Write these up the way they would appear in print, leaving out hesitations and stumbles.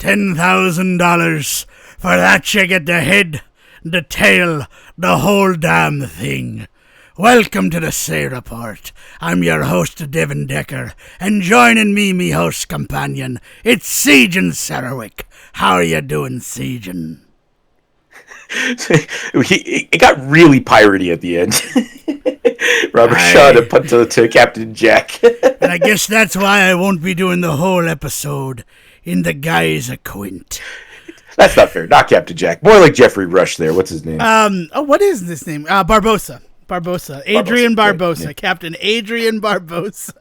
$10,000. For that you get the head, the tail, the whole damn thing. Welcome to the Say Report. I'm your host, Devin Decker, and joining me host companion, it's Sejan Sarowick. How are you doing, Sejan? It got really piratey at the end. Robert Shaw to punt to Captain Jack. And I guess that's why I won't be doing the whole episode in the guise of Quint. That's not fair. Not Captain Jack. More like Jeffrey Rush there. What's his name? What is this name? Barbosa. Adrian Barbosa. Yeah. Captain Adrian Barbosa.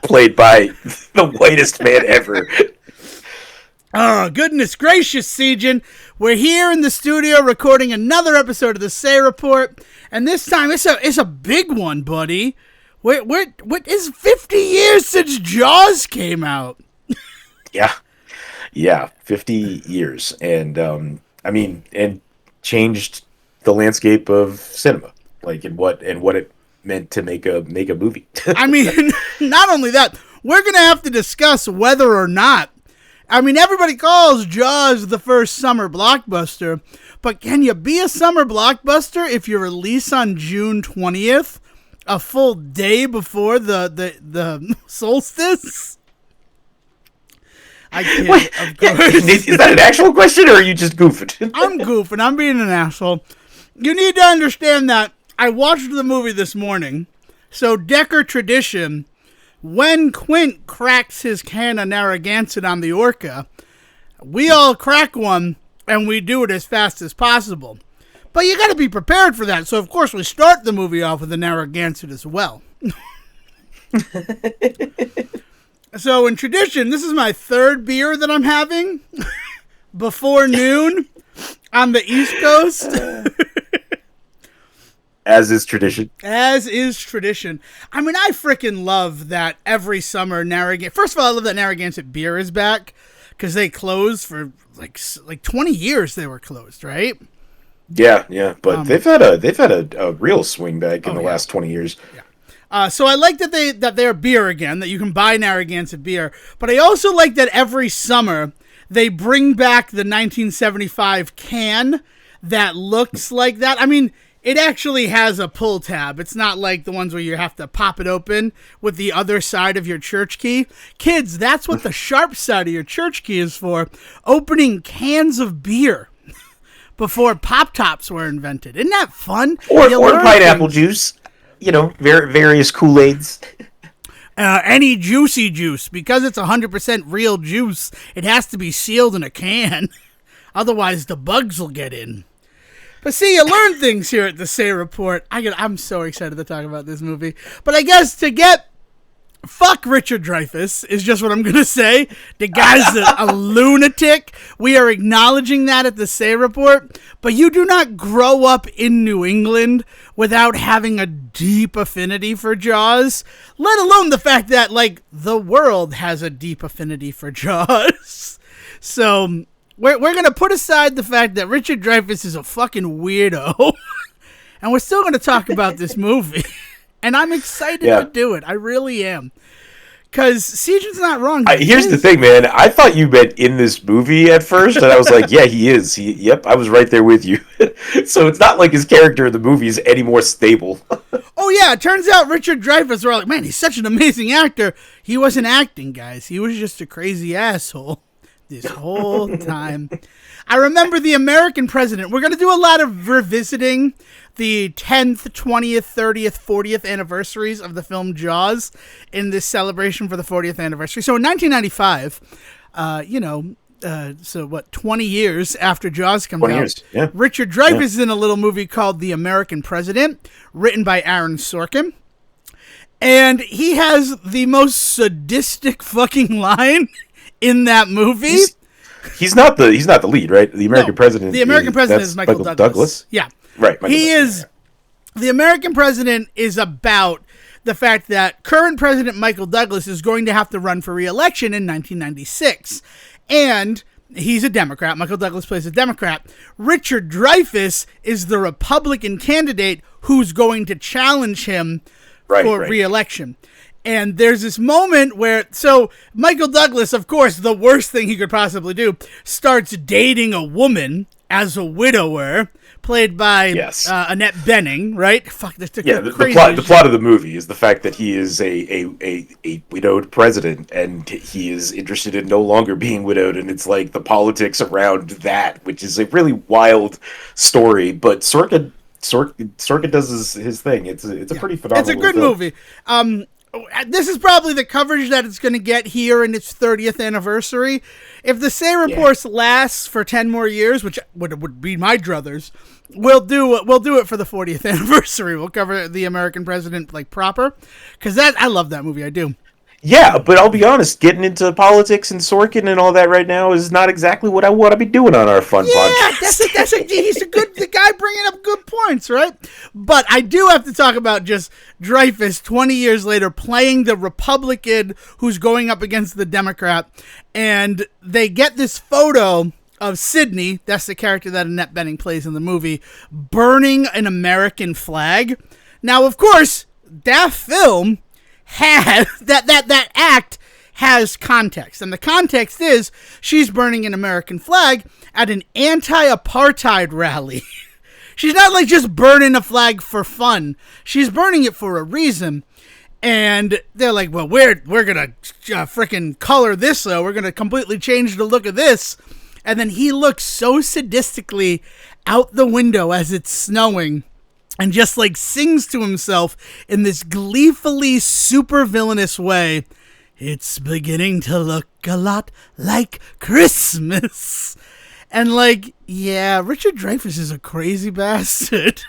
Played by the whitest man ever. Oh, goodness gracious, Sejan. We're here in the studio recording another episode of the Say Report, and this time it's a big one, buddy. What is 50 years since Jaws came out? Yeah, 50 years, and and changed the landscape of cinema, like and what it meant to make a movie. I mean, not only that, we're gonna have to discuss whether or not. I mean, everybody calls Jaws the first summer blockbuster, but can you be a summer blockbuster if you release on June 20th, a full day before the solstice? I kid, of course. Is that an actual question, or are you just goofing? I'm goofing. I'm being an asshole. You need to understand that I watched the movie this morning, so Decker tradition. When Quint cracks his can of Narragansett on the Orca, we all crack one, and we do it as fast as possible. But you got to be prepared for that, so of course we start the movie off with a Narragansett as well. So in tradition, this is my third beer that I'm having before noon on the East Coast. As is tradition. As is tradition. I mean, I freaking love that every summer Narragansett... First of all, I love that Narragansett beer is back, because they closed for like 20 years they were closed, right? Yeah, but they've had a real swing back in the last 20 years. Yeah. So I like that they're beer again, that you can buy Narragansett beer, but I also like that every summer they bring back the 1975 can that looks like that. I mean, it actually has a pull tab. It's not like the ones where you have to pop it open with the other side of your church key. Kids, that's what the sharp side of your church key is for. Opening cans of beer before Pop-Tops were invented. Isn't that fun? Or pineapple juice. You know, various Kool-Aids. Any juicy juice. Because it's 100% real juice, it has to be sealed in a can. Otherwise, the bugs will get in. But see, you learn things here at the Say Report. I'm so excited to talk about this movie. But I guess fuck Richard Dreyfuss is just what I'm going to say. The guy's a lunatic. We are acknowledging that at the Say Report. But you do not grow up in New England without having a deep affinity for Jaws. Let alone the fact that, like, the world has a deep affinity for Jaws. So... We're going to put aside the fact that Richard Dreyfuss is a fucking weirdo, and we're still going to talk about this movie. And I'm excited to do it. I really am. Because Sejan's not wrong. Here's the thing, man. I thought you meant in this movie at first, and I was like, yeah, he is. Yep, I was right there with you. So it's not like his character in the movie is any more stable. Oh, yeah. It turns out Richard Dreyfuss, we're like, man, he's such an amazing actor. He wasn't acting, guys. He was just a crazy asshole. This whole time. I remember the American President. We're going to do a lot of revisiting the 10th, 20th, 30th, 40th anniversaries of the film Jaws in this celebration for the 40th anniversary. So in 1995, 20 years after Jaws comes out, Richard Dreyfuss is in a little movie called The American President, written by Aaron Sorkin. And he has the most sadistic fucking line in that movie. He's not the lead, right? The American President. The American President is Michael Douglas. Yeah. Right. The American President is about the fact that current President Michael Douglas is going to have to run for re-election in 1996. And he's a Democrat. Michael Douglas plays a Democrat. Richard Dreyfuss is the Republican candidate who's going to challenge him for re-election. And there's this moment where, so Michael Douglas, of course, the worst thing he could possibly do, starts dating a woman as a widower, played by Yes. Annette Bening, right? Fuck, that's Yeah, the plot of the movie is the fact that he is a widowed president, and he is interested in no longer being widowed, and it's like the politics around that, which is a really wild story. But Sorkin does his thing. It's a pretty phenomenal. It's a good movie. This is probably the coverage that it's going to get here in its 30th anniversary. If the Say Reports lasts for 10 more years, which would be my druthers, we'll do it for the 40th anniversary. We'll cover the American President like proper, because I love that movie. I do. Yeah, but I'll be honest, getting into politics and Sorkin and all that right now is not exactly what I want to be doing on our fun podcast. Yeah, he's the guy bringing up good points, right? But I do have to talk about just Dreyfus 20 years later playing the Republican who's going up against the Democrat, and they get this photo of Sidney, that's the character that Annette Bening plays in the movie, burning an American flag. Now, of course, that film has that act has context, and the context is she's burning an American flag at an anti-apartheid rally. She's not like just burning a flag for fun. She's burning it for a reason. And they're like, well, we're gonna frickin' color this though. We're gonna completely change the look of this. And then he looks so sadistically out the window as it's snowing, and just like sings to himself in this gleefully super villainous way. It's beginning to look a lot like Christmas. And like, yeah, Richard Dreyfuss is a crazy bastard.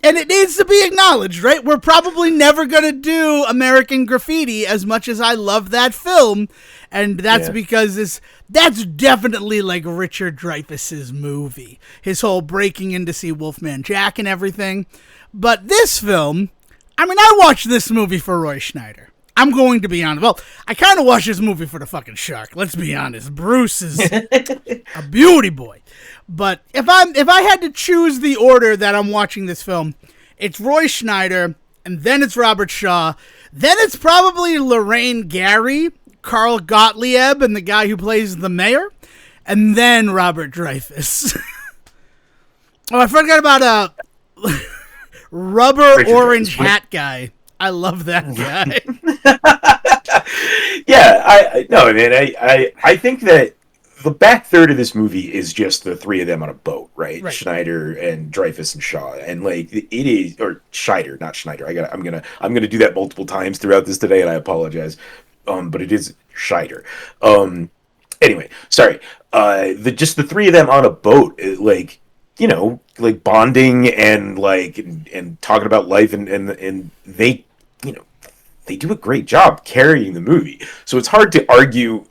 And it needs to be acknowledged, right? We're probably never going to do American Graffiti as much as I love that film. And that's because that's definitely like Richard Dreyfuss's movie. His whole breaking in to see Wolfman Jack and everything. But this film, I mean, I watched this movie for Roy Schneider. I'm going to be honest. Well, I kind of watched this movie for the fucking shark. Let's be honest. Bruce is a beauty boy. But if I had to choose the order that I'm watching this film, it's Roy Schneider, and then it's Robert Shaw, then it's probably Lorraine Gary, Carl Gottlieb, and the guy who plays the mayor, and then Robert Dreyfuss. Oh, I forgot about rubber Richard orange Dreyfuss. hat guy. I love that guy. Yeah, I think that the back third of this movie is just the three of them on a boat, right? Schneider and Dreyfuss and Shaw, and like it is, or Scheider, not Schneider. I'm gonna do that multiple times throughout this today, and I apologize. But it is Scheider. Anyway, sorry. Just the three of them on a boat, like, you know, like bonding and like and talking about life, and they, you know, they do a great job carrying the movie. So it's hard to argue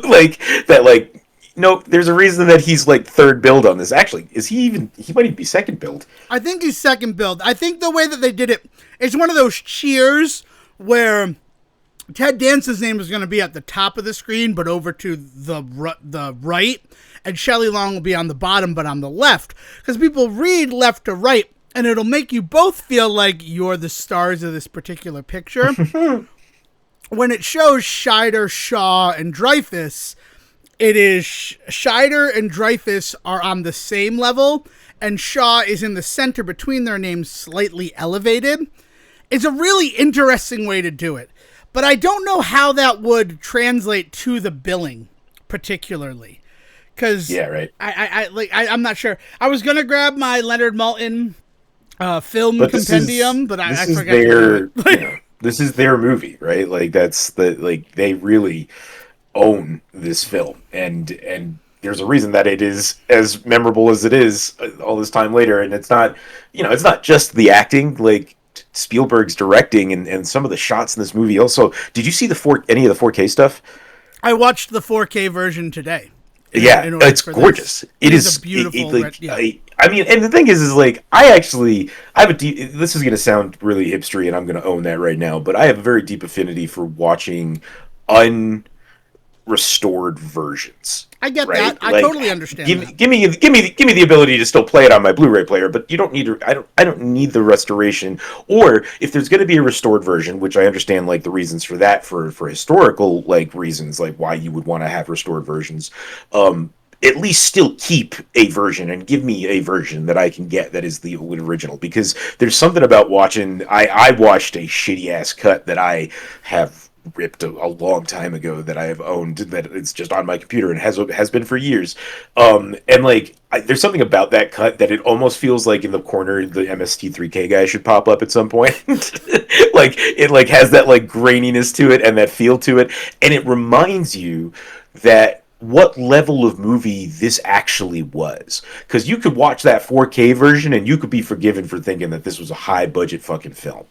like that. Like, no, there's a reason that he's like third build on this. Actually, he might even be second build. I think he's second build. I think the way that they did it, it's one of those Cheers where Ted Dance's name is going to be at the top of the screen, but over to the right, and Shelley Long will be on the bottom, but on the left, because people read left to right, and it'll make you both feel like you're the stars of this particular picture. When it shows Scheider, Shaw, and Dreyfuss, it is Scheider and Dreyfuss are on the same level, and Shaw is in the center between their names, slightly elevated. It's a really interesting way to do it. But I don't know how that would translate to the billing, particularly, because I'm not sure. I was gonna grab my Leonard Maltin film compendium, but I forgot. This is their movie, right? Like they really own this film, and there's a reason that it is as memorable as it is all this time later. And it's not just the acting, like Spielberg's directing and some of the shots in this movie. Also, did you see any of the 4K stuff? I watched the 4K version today. It's gorgeous. This. It is a beautiful. I mean, and the thing is like I have a deep. This is going to sound really hipstery, and I'm going to own that right now. But I have a very deep affinity for watching restored versions. I get right? that. I totally understand. Give me the ability to still play it on my Blu-ray player, but you don't need to. I don't need the restoration. Or if there's going to be a restored version, which I understand, like the reasons for that for historical like reasons, like why you would want to have restored versions. At least still keep a version and give me a version that I can get that is the original, because there's something about watching. I watched a shitty ass cut that I have ripped a long time ago that I have owned, that it's just on my computer and has been for years. And like there's something about that cut that it almost feels like in the corner the MST3K guy should pop up at some point. Like it like has that like graininess to it and that feel to it, and it reminds you that what level of movie this actually was. Because you could watch that 4K version and you could be forgiven for thinking that this was a high budget fucking film.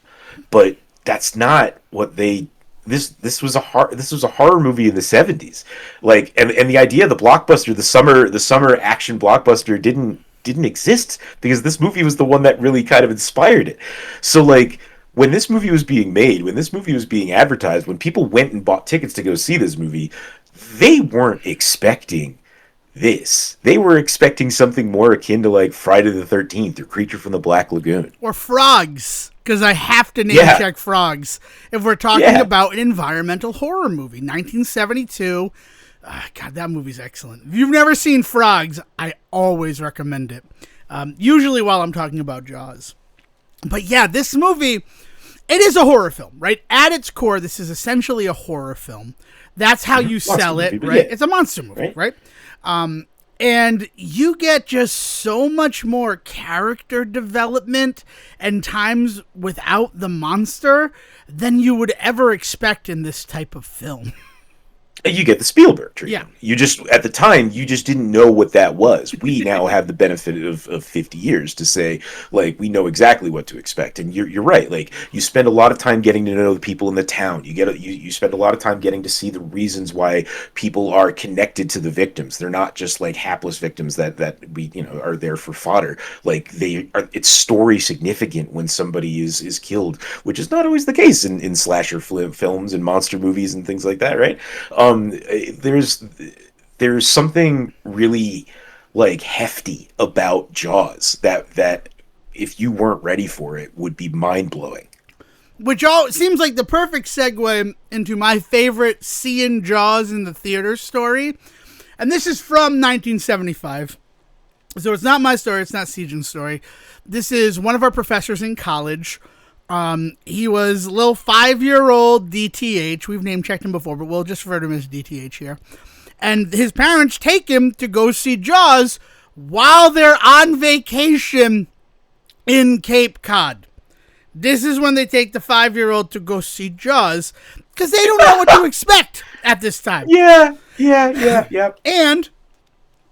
But that's not what they this was a horror movie in the 70s. Like and the idea of the blockbuster, the summer action blockbuster didn't exist, because this movie was the one that really kind of inspired it. So like when this movie was being made, when this movie was being advertised, when people went and bought tickets to go see this movie, they weren't expecting this. They were expecting something more akin to like Friday the 13th or Creature from the Black Lagoon. Or Frogs, because I have to name check Frogs if we're talking about an environmental horror movie. 1972. God, that movie's excellent. If you've never seen Frogs, I always recommend it. Usually while I'm talking about Jaws. But yeah, this movie, it is a horror film, right? At its core, this is essentially a horror film. That's how you sell it, movie, right? Yeah. It's a monster movie, right? And you get just so much more character development and times without the monster than you would ever expect in this type of film. You get the Spielberg treatment. Yeah. You just, at the time, you just didn't know what that was. We now have the benefit of 50 years to say, like, we know exactly what to expect. And you're right. Like, you spend a lot of time getting to know the people in the town. You spend a lot of time getting to see the reasons why people are connected to the victims. They're not just like hapless victims that we, are there for fodder. Like it's story significant when somebody is killed, which is not always the case in slasher films and monster movies and things like that, right? There's something really like hefty about Jaws that if you weren't ready for it would be mind-blowing. Which all seems like the perfect segue into my favorite seeing Jaws in the theater story. And this is from 1975. So it's not my story, it's not Sejan's story. This is one of our professors in college. He was a little 5-year-old DTH. We've name checked him before, but we'll just refer to him as DTH here. And his parents take him to go see Jaws while they're on vacation in Cape Cod. This is when they take the 5-year-old to go see Jaws because they don't know what to expect at this time. Yeah. And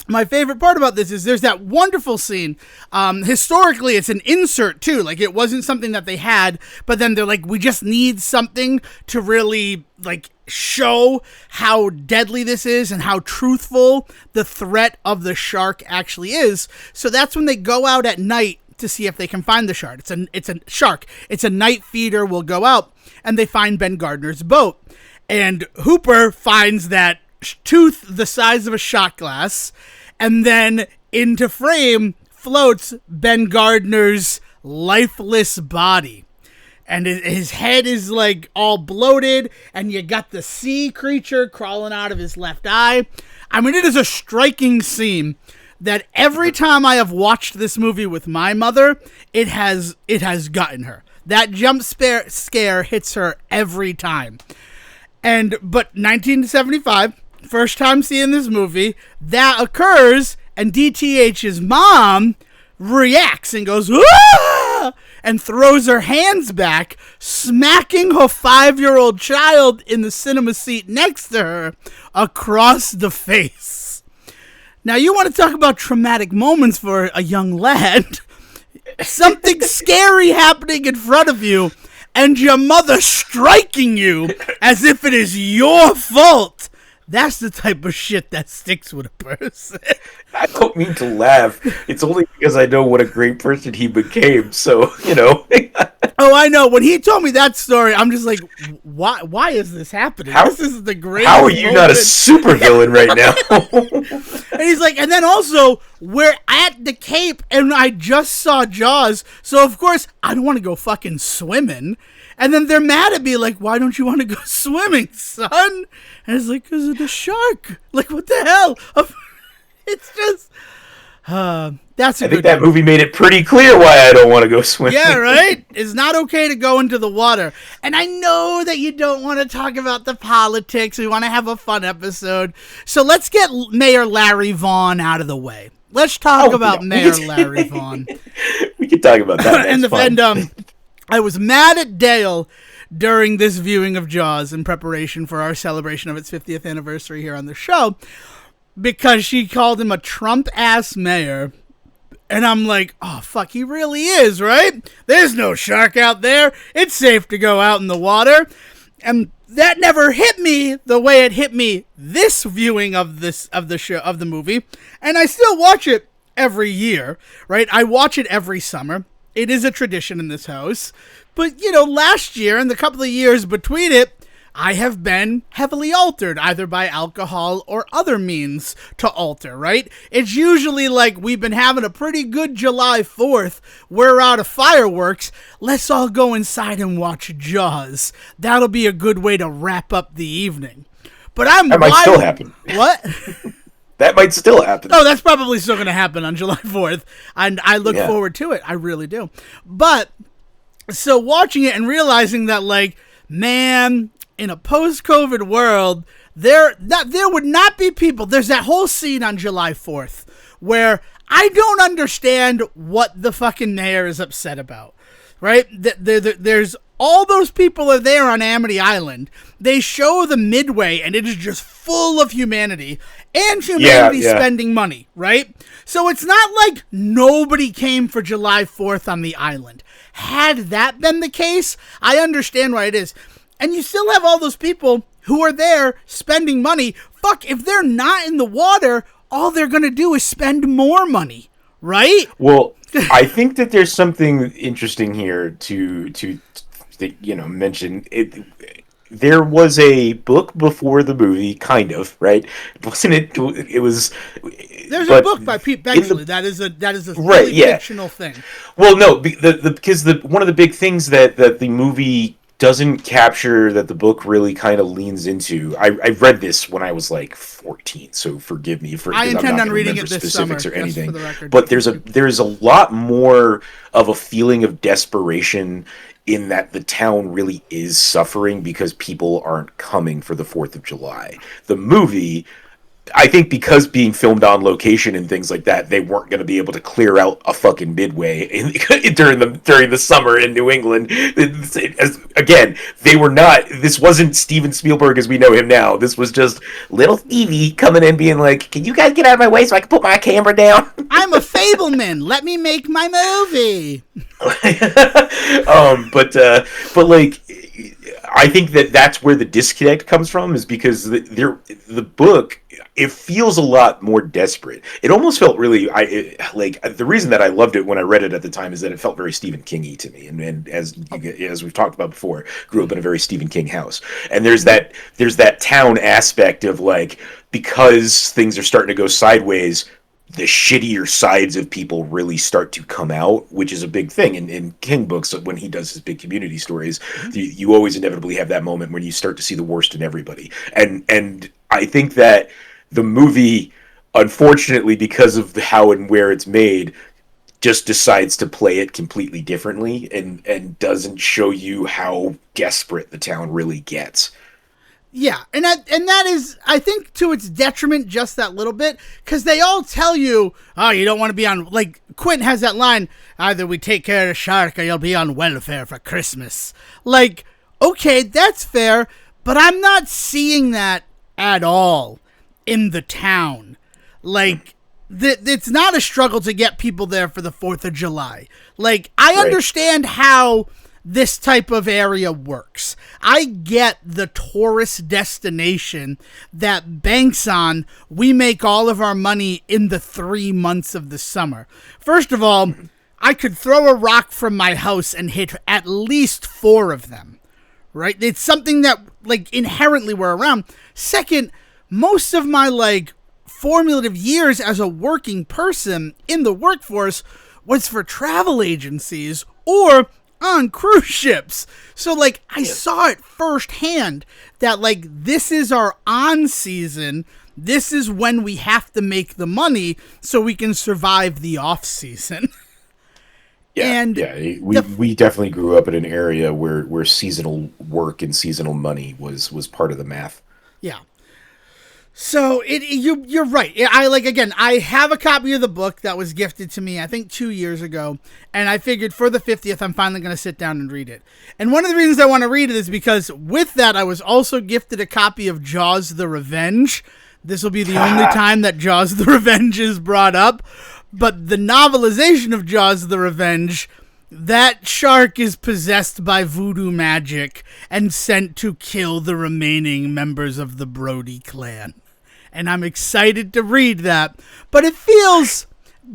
my favorite part about this is there's that wonderful scene. Historically, it's an insert, too. Like, it wasn't something that they had, but then they're like, we just need something to really, like, show how deadly this is and how truthful the threat of the shark actually is. So that's when they go out at night to see if they can find the shark. It's a shark. It's a night feeder. Will go out, and they find Ben Gardner's boat. And Hooper finds that tooth the size of a shot glass, and then into frame floats Ben Gardner's lifeless body. And his head is like all bloated, and you got the sea creature crawling out of his left eye. I mean, it is a striking scene that every time I have watched this movie with my mother, it has gotten her. That jump scare hits her every time. But 1975, first time seeing this movie, that occurs, and DTH's mom reacts and goes, "Ah!" and throws her hands back, smacking her 5-year-old child in the cinema seat next to her across the face. Now, you want to talk about traumatic moments for a young lad. Something scary happening in front of you, and your mother striking you as if it is your fault. That's the type of shit that sticks with a person. I don't mean to laugh. It's only because I know what a great person he became. So, Oh, I know. When he told me that story, I'm just like, why is this happening? This is the greatest How are you not a supervillain right now? And he's like, and then also, we're at the Cape, and I just saw Jaws, so of course, I don't want to go fucking swimming. And then they're mad at me, like, why don't you want to go swimming, son? And it's like, because of the shark. Like, what the hell? It's just... I think that movie made it pretty clear why I don't want to go swimming. Yeah, right? It's not okay to go into the water. And I know that you don't want to talk about the politics. We want to have a fun episode. So let's get Mayor Larry Vaughn out of the way. Let's talk about Mayor Larry Vaughn. We can talk about that. And I was mad at Dale during this viewing of Jaws in preparation for our celebration of its 50th anniversary here on the show, because she called him a Trump-ass mayor. And I'm like, oh, fuck, he really is, right? There's no shark out there. It's safe to go out in the water. And that never hit me the way it hit me this viewing of the movie. And I still watch it every year, right? I watch it every summer. It is a tradition in this house. But, last year and the couple of years between it, I have been heavily altered, either by alcohol or other means to alter, right? It's usually like, we've been having a pretty good July 4th, we're out of fireworks, let's all go inside and watch Jaws. That'll be a good way to wrap up the evening. But that might still happen. What? That might still happen. Oh, that's probably still going to happen on July 4th, and I look forward to it. I really do. But, so watching it and realizing that, like, man... in a post-COVID world, there would not be people. There's that whole scene on July 4th where I don't understand what the fucking mayor is upset about, right? There's all those people are there on Amity Island. They show the Midway, and it is just full of humanity and humanity spending money, right? So it's not like nobody came for July 4th on the island. Had that been the case, I understand why it is. And you still have all those people who are there spending money. Fuck, if they're not in the water, all they're going to do is spend more money, right? Well, I think that there's something interesting here to mention. There was a book before the movie, kind of, right? Wasn't it? It was. There's a book by Pete Benchley. That is a right, fictional thing. Well, no, because one of the big things that the movie doesn't capture, that the book really kind of leans into. I read this when I was like 14, so forgive me for. I intend on reading it this summer, or anything. for the record. But there's a lot more of a feeling of desperation in that the town really is suffering because people aren't coming for the 4th of July. The movie, I think, because being filmed on location and things like that, they weren't going to be able to clear out a fucking Midway during the summer in New England. Again, they were not. This wasn't Steven Spielberg as we know him now. This was just little Stevie coming in, being like, "Can you guys get out of my way so I can put my camera down?" I'm a Fableman. Let me make my movie. But like, I think that's where the disconnect comes from, is because the book, it feels a lot more desperate. It almost felt really, the reason that I loved it when I read it at the time is that it felt very Stephen King-y to me. And as we've talked about before, grew up in a very Stephen King house. And there's that town aspect of, like, because things are starting to go sideways, the shittier sides of people really start to come out, which is a big thing in King books. When he does his big community stories, you always inevitably have that moment when you start to see the worst in everybody. And I think that the movie, unfortunately, because of how and where it's made, just decides to play it completely differently and doesn't show you how desperate the town really gets. Yeah, and that is, I think, to its detriment just that little bit, because they all tell you, oh, you don't want to be on, like, Quint has that line, either we take care of the shark or you'll be on welfare for Christmas. Like, okay, that's fair, but I'm not seeing that at all in the town. Like, it's not a struggle to get people there for the 4th of July. Like, I understand how this type of area works. I get the tourist destination that banks on we make all of our money in the 3 months of the summer. First of all, I could throw a rock from my house and hit at least 4 of them, right? It's something that, like, inherently were around. Second, most of my, like, formative years as a working person in the workforce was for travel agencies or on cruise ships. So, like, I saw it firsthand that, like, this is our on season. This is when we have to make the money so we can survive the off season. We definitely grew up in an area where seasonal work and seasonal money was part of the math. Yeah. So you're right. I have a copy of the book that was gifted to me, I think 2 years ago, and I figured for the 50th, I'm finally going to sit down and read it. And one of the reasons I want to read it is because with that, I was also gifted a copy of Jaws: The Revenge. This will be the only time that Jaws: The Revenge is brought up. But the novelization of Jaws: The Revenge, that shark is possessed by voodoo magic and sent to kill the remaining members of the Brody clan. And I'm excited to read that. But it feels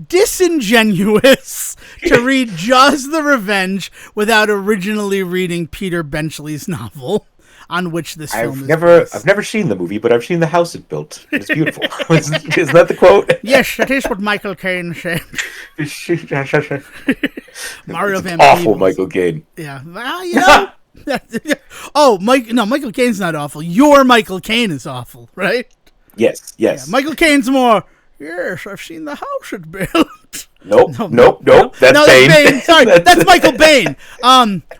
disingenuous to read Jaws: The Revenge without originally reading Peter Benchley's novel, on which this film is based. I've never seen the movie, but I've seen the house it built. It's beautiful. Isn't that the quote? Yes, that is what Michael Caine said. Mario Van Awful, Peebles. Michael Caine. Yeah, well, you know. Michael Caine's not awful. Your Michael Caine is awful, right? Yes. Yeah, Michael Caine's more. Yes, I've seen the house it built. Nope. That's Bane. Sorry, that's Michael Bain.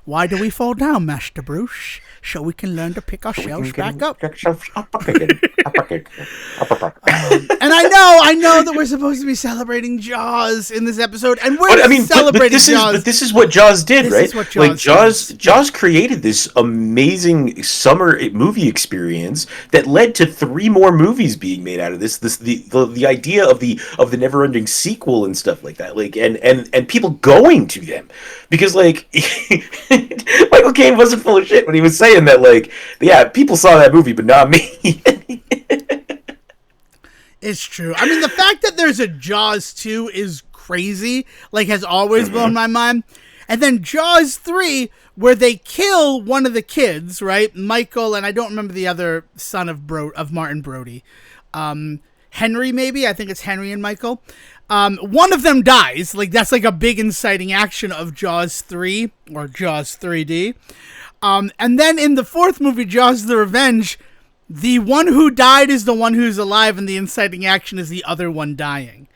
Why do we fall down, Master Bruce? So we can learn to pick ourselves back up. And I know that we're supposed to be celebrating Jaws in this episode, and we're celebrating Jaws. But this is what Jaws did, right? This is what Jaws created this amazing summer movie experience that led to 3 more movies being made out of this. The idea of the never-ending sequel and stuff like that, like and people going to them because like Michael Caine wasn't full of shit when he was saying that, like, yeah, people saw that movie, but not me. It's true. I mean, the fact that there's a Jaws 2 is crazy, like, has always blown my mind. And then Jaws 3, where they kill one of the kids, right? Michael, and I don't remember the other son of Martin Brody. Henry, maybe? I think it's Henry and Michael. One of them dies. Like, that's like a big inciting action of Jaws 3, or Jaws 3D. And then in the 4th movie, Jaws: The Revenge, the one who died is the one who's alive, and the inciting action is the other one dying.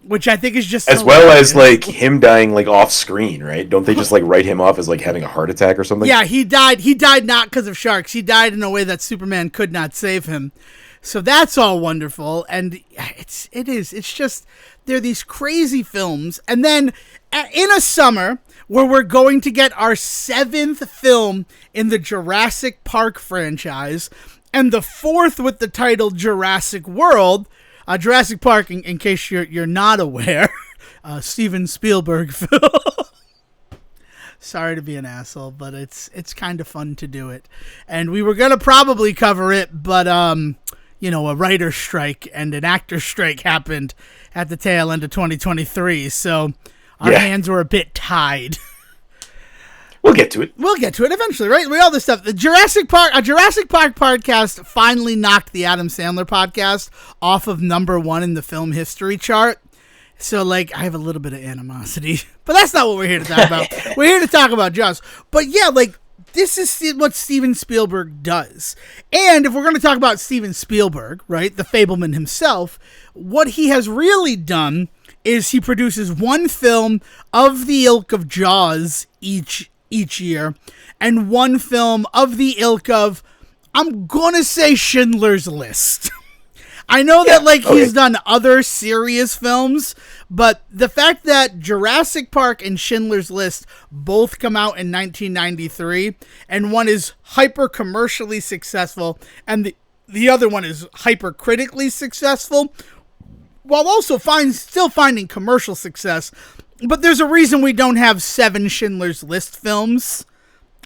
Which I think is just as well as, like, him dying, like, off screen, right? Don't they just, like, write him off as, like, having a heart attack or something? Yeah, he died. He died not because of sharks. He died in a way that Superman could not save him. So that's all wonderful. And it's just, they're these crazy films. And then in a summer where we're going to get our 7th film in the Jurassic Park franchise, and the 4th with the title Jurassic World, Jurassic Park, in case you're not aware, Steven Spielberg film. Sorry to be an asshole, but it's kind of fun to do it. And we were going to probably cover it, but a writer's strike and an actor's strike happened at the tail end of 2023, so our hands were a bit tied. We'll get to it. We'll get to it eventually, right? All this stuff. A Jurassic Park podcast finally knocked the Adam Sandler podcast off of #1 in the film history chart. So, like, I have a little bit of animosity, but that's not what we're here to talk about. We're here to talk about Jaws. But yeah, like, this is what Steven Spielberg does. And if we're going to talk about Steven Spielberg, right, the Fableman himself, what he has really done is he produces one film of the ilk of Jaws each year, and one film of the ilk of, I'm gonna say, Schindler's List. I know that, like, he's done other serious films, but the fact that Jurassic Park and Schindler's List both come out in 1993, and one is hyper commercially successful, and the other one is hyper critically successful, while also still finding commercial success. But there's a reason we don't have 7 Schindler's List films.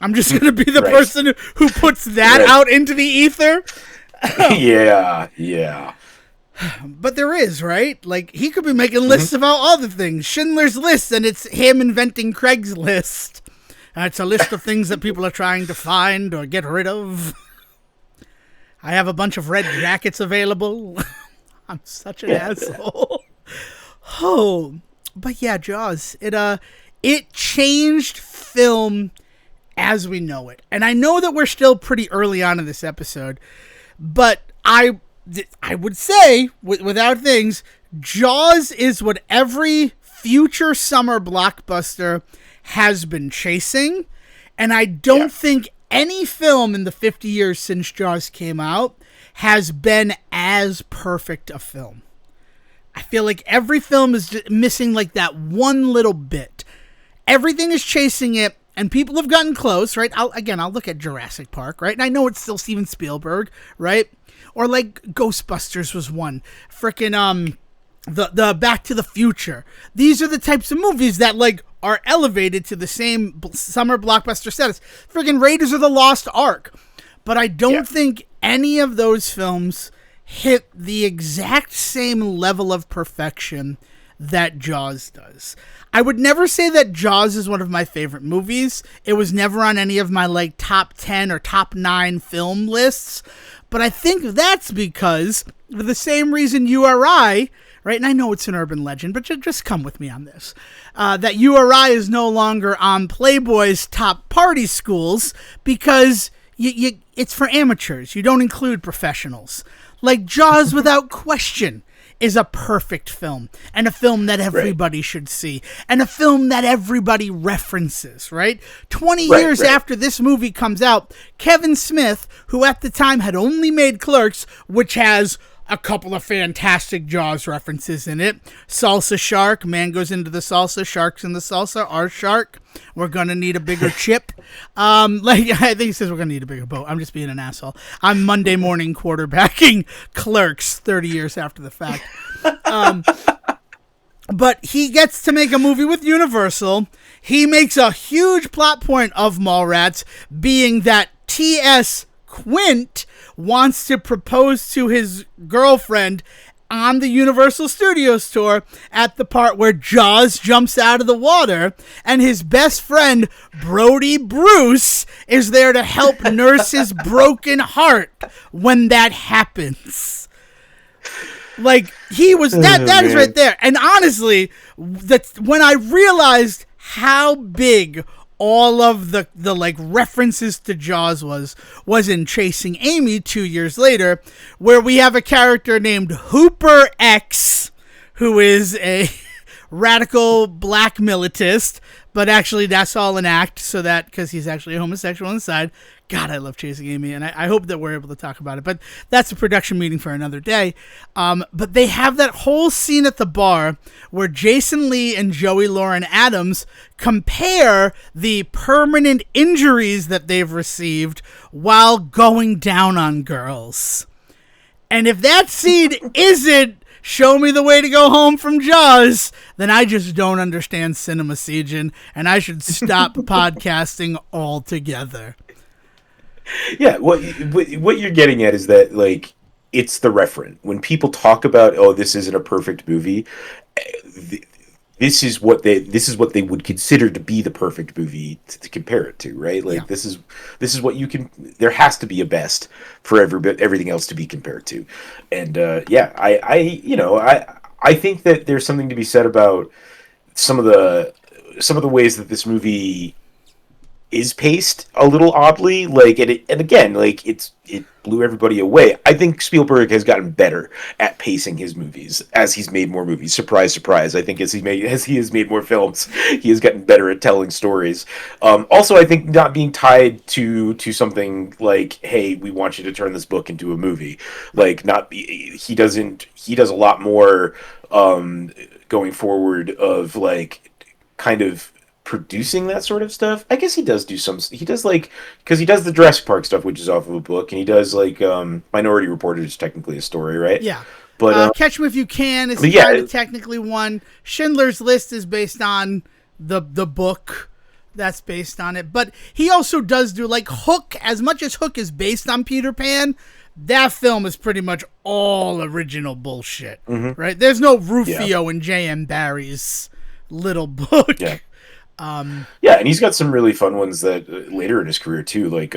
I'm just going to be the person who puts that out into the ether. Yeah. But there is, right? Like, he could be making lists about other things. Schindler's List, and it's him inventing Craigslist. It's a list of things that people are trying to find or get rid of. I have a bunch of red jackets available. I'm such an asshole. Oh, but yeah, Jaws. It changed film as we know it. And I know that we're still pretty early on in this episode, but I would say, without things, Jaws is what every future summer blockbuster has been chasing. And I don't think any film in the 50 years since Jaws came out has been as perfect a film. I feel like every film is just missing like that one little bit. Everything is chasing it, and people have gotten close, right? I'll look at Jurassic Park, right? And I know it's still Steven Spielberg, right? Or like Ghostbusters was one. Frickin' the Back to the Future. These are the types of movies that like are elevated to the same summer blockbuster status. Frickin' Raiders of the Lost Ark. But I don't think any of those films hit the exact same level of perfection that Jaws does. I would never say that Jaws is one of my favorite movies. It was never on any of my like top 10 or top 9 film lists. But I think that's because, for the same reason URI, right? And I know it's an urban legend, but just come with me on this. That URI is no longer on Playboy's top party schools because it's for amateurs. You don't include professionals. Like Jaws, without question, is a perfect film, and a film that everybody should see, and a film that everybody references, right? 20 years after this movie comes out, Kevin Smith, who at the time had only made Clerks, which has a couple of fantastic Jaws references in it. Salsa shark, man goes into the salsa, sharks in the salsa, our shark. We're gonna need a bigger chip. I think he says we're gonna need a bigger boat. I'm just being an asshole. I'm Monday morning quarterbacking Clerks 30 years after the fact. But he gets to make a movie with Universal. He makes a huge plot point of Mallrats being that T.S. Quint wants to propose to his girlfriend on the Universal Studios tour at the part where Jaws jumps out of the water, and his best friend, Brody Bruce, is there to help nurse his broken heart when that happens. Like, he was, that is right there. And honestly, when I realized how big all of the like references to Jaws was in Chasing Amy 2 years later, where we have a character named Hooper X, who is a radical black militist, but actually that's all an act, so that, because he's actually a homosexual inside. God, I love Chasing Amy, and I hope that we're able to talk about it, but that's a production meeting for another day. But they have that whole scene at the bar where Jason Lee and Joey Lauren Adams compare the permanent injuries that they've received while going down on girls. And if that scene isn't show me the way to go home from Jaws, then I just don't understand cinema, Siegen, and I should stop podcasting altogether. Yeah, what you're getting at is that, like, it's the referent. When people talk about, oh, this isn't a perfect movie, this is what they would consider to be the perfect movie to compare it to, right? Like, this is what you can. There has to be a best for everything else to be compared to, and I think that there's something to be said about some of the ways that this movie is paced a little oddly, like, and again, like, it blew everybody away. I think Spielberg has gotten better at pacing his movies as he's made more movies. Surprise, surprise. I think as he has made more films, he has gotten better at telling stories. Also, I think not being tied to something like, hey, we want you to turn this book into a movie. Like, he does a lot more going forward of, like, kind of producing that sort of stuff. I guess he does like, because he does the Jurassic Park stuff, which is off of a book, and he does like Minority Report is technically a story, right? Yeah. But Catch Me If You Can is kind of technically one. Schindler's List is based on the book that's based on it, but he also does do like Hook. As much as Hook is based on Peter Pan, that film is pretty much all original bullshit, right? There's no Rufio and J.M. Barrie's little book. Yeah. Yeah, and he's got some really fun ones that later in his career too. Like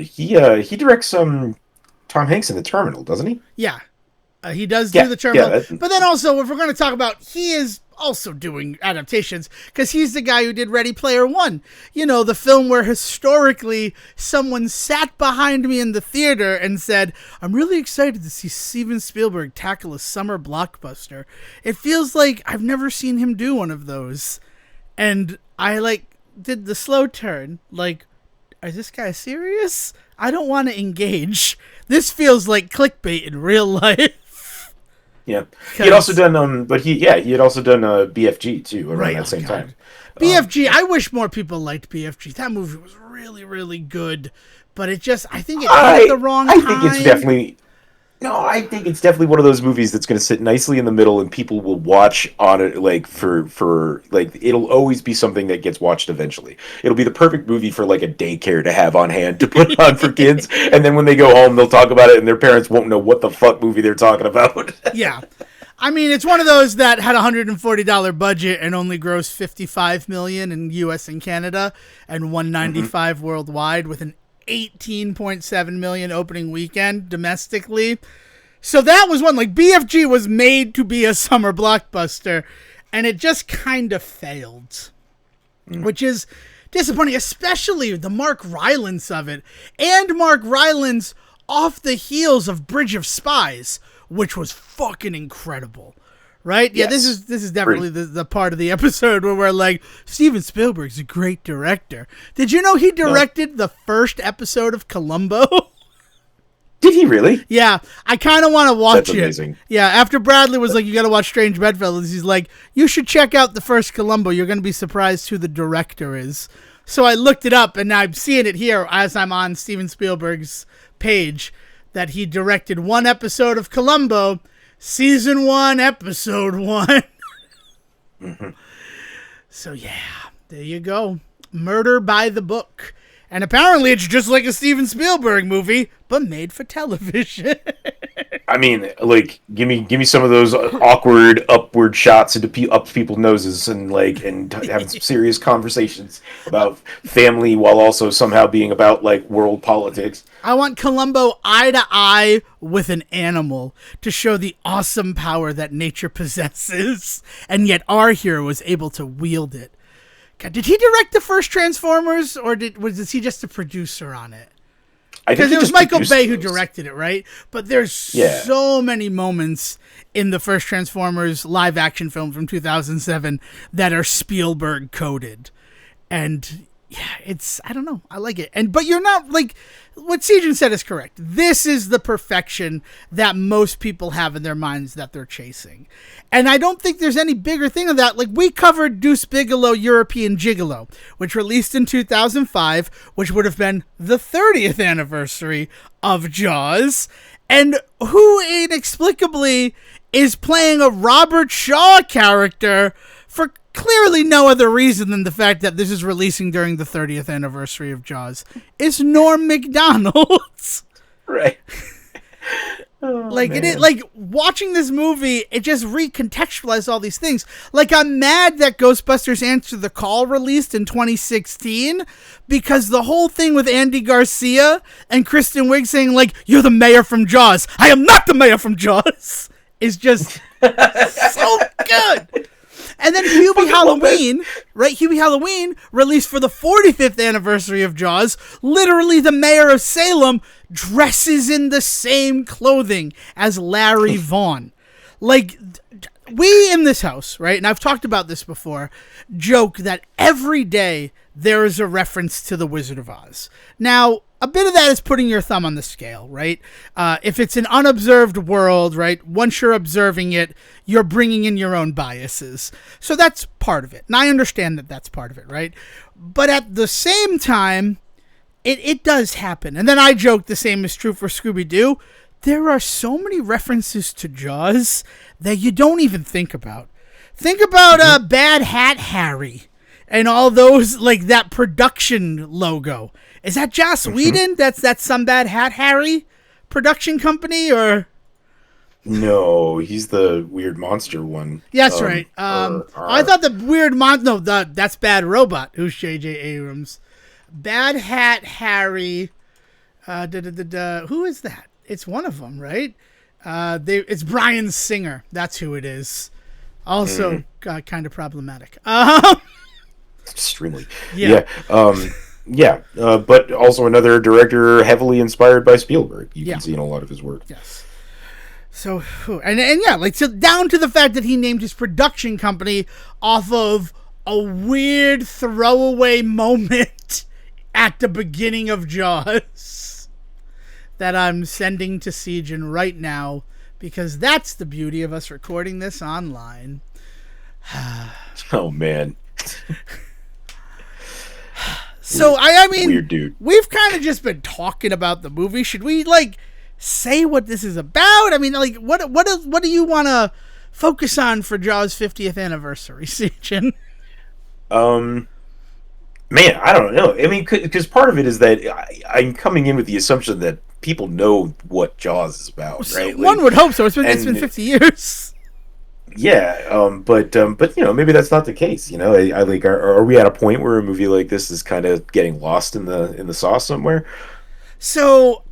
he directs Tom Hanks in The Terminal, doesn't he? Yeah, he does do The Terminal. Yeah, but then also, if we're going to talk about, he is also doing adaptations because he's the guy who did Ready Player One. You know, the film where historically someone sat behind me in the theater and said, "I'm really excited to see Steven Spielberg tackle a summer blockbuster." It feels like I've never seen him do one of those. And I did the slow turn. Like, is this guy serious? I don't want to engage. This feels like clickbait in real life. Yeah, he had also done he had also done BFG too around that same time. BFG. I wish more people liked BFG. That movie was really, really good, but I think it hit the wrong time. I think it's definitely one of those movies that's going to sit nicely in the middle, and people will watch on it for it'll always be something that gets watched eventually. It'll be the perfect movie for a daycare to have on hand to put on for kids, and then when they go home, they'll talk about it, and their parents won't know what the fuck movie they're talking about. Yeah. I mean, it's one of those that had a $140 budget and only grossed $55 million in U.S. and Canada and $195 worldwide with an $18.7 million opening weekend domestically. So that was one. BFG was made to be a summer blockbuster, and it just kind of failed, which is disappointing, especially the Mark Rylance of it, and Mark Rylance off the heels of Bridge of Spies, which was fucking incredible. Right? Yeah, yes. This is definitely the part of the episode where we're like, Steven Spielberg's a great director. Did you know he directed the first episode of Columbo? Did he really? Yeah, I kind of want to watch it. That's amazing. Yeah, after Bradley was like, you got to watch Strange Bedfellows, he's like, you should check out the first Columbo. You're going to be surprised who the director is. So I looked it up, and I'm seeing it here as I'm on Steven Spielberg's page, that he directed one episode of Columbo, Season 1, Episode 1. So, yeah, there you go. Murder by the Book. And apparently it's just like a Steven Spielberg movie, but made for television. I mean, give me some of those awkward upward shots into up people's noses and having some serious conversations about family while also somehow being about world politics. I want Columbo eye to eye with an animal to show the awesome power that nature possesses, and yet our hero was able to wield it. God, did he direct the first Transformers, or was he just a producer on it? Because it was Michael Bay who directed it, right? But there's so many moments in the first Transformers live action film from 2007 that are Spielberg coded. And yeah, I don't know. I like it. But you're not what Sejan said is correct. This is the perfection that most people have in their minds that they're chasing. And I don't think there's any bigger thing of that. We covered Deuce Bigalow, European Gigolo, which released in 2005, which would have been the 30th anniversary of Jaws, and who inexplicably is playing a Robert Shaw character for clearly no other reason than the fact that this is releasing during the 30th anniversary of Jaws, is Norm Macdonald. Right. It is watching this movie, it just recontextualized all these things. I'm mad that Ghostbusters Answer the Call released in 2016 because the whole thing with Andy Garcia and Kristen Wiig saying you're the mayor from Jaws. I am not the mayor from Jaws is just so good. And then Hubie Halloween, right? Hubie Halloween released for the 45th anniversary of Jaws. Literally, the mayor of Salem dresses in the same clothing as Larry Vaughn. We in this house, right? And I've talked about this before, joke that every day there is a reference to The Wizard of Oz. Now, a bit of that is putting your thumb on the scale, right? If it's an unobserved world, right, once you're observing it, you're bringing in your own biases. So that's part of it. And I understand that that's part of it, right? But at the same time, it does happen. And then I joke the same is true for Scooby-Doo. There are so many references to Jaws that you don't even think about. Think about Bad Hat Harry and all those, that production logo. Is that Joss Whedon? That's some Bad Hat Harry? production company, or? No, he's the weird monster one. Yeah, that's right. I thought the weird no, that's Bad Robot, who's J.J. Abrams. Bad Hat Harry. Who is that? It's one of them, right? It's Bryan Singer. That's who it is. Also, kind of problematic. Extremely. Yeah. But also another director heavily inspired by Spielberg. You can see in a lot of his work. Yes. So, and yeah, like, so down to the fact that he named his production company off of a weird throwaway moment at the beginning of Jaws that I'm sending to Sejin right now, because that's the beauty of us recording this online. Oh, man. So, I mean, weird dude. We've kind of just been talking about the movie. Should we, like, say what this is about? I mean, like, what do you want to focus on for Jaws 50th anniversary, Sejin? Man, I don't know. I mean, because part of it is that I'm coming in with the assumption that people know what Jaws is about, right? One would hope so. It's been 50 years. Yeah, but maybe that's not the case. I like, are we at a point where a movie like this is kind of getting lost in the sauce somewhere? So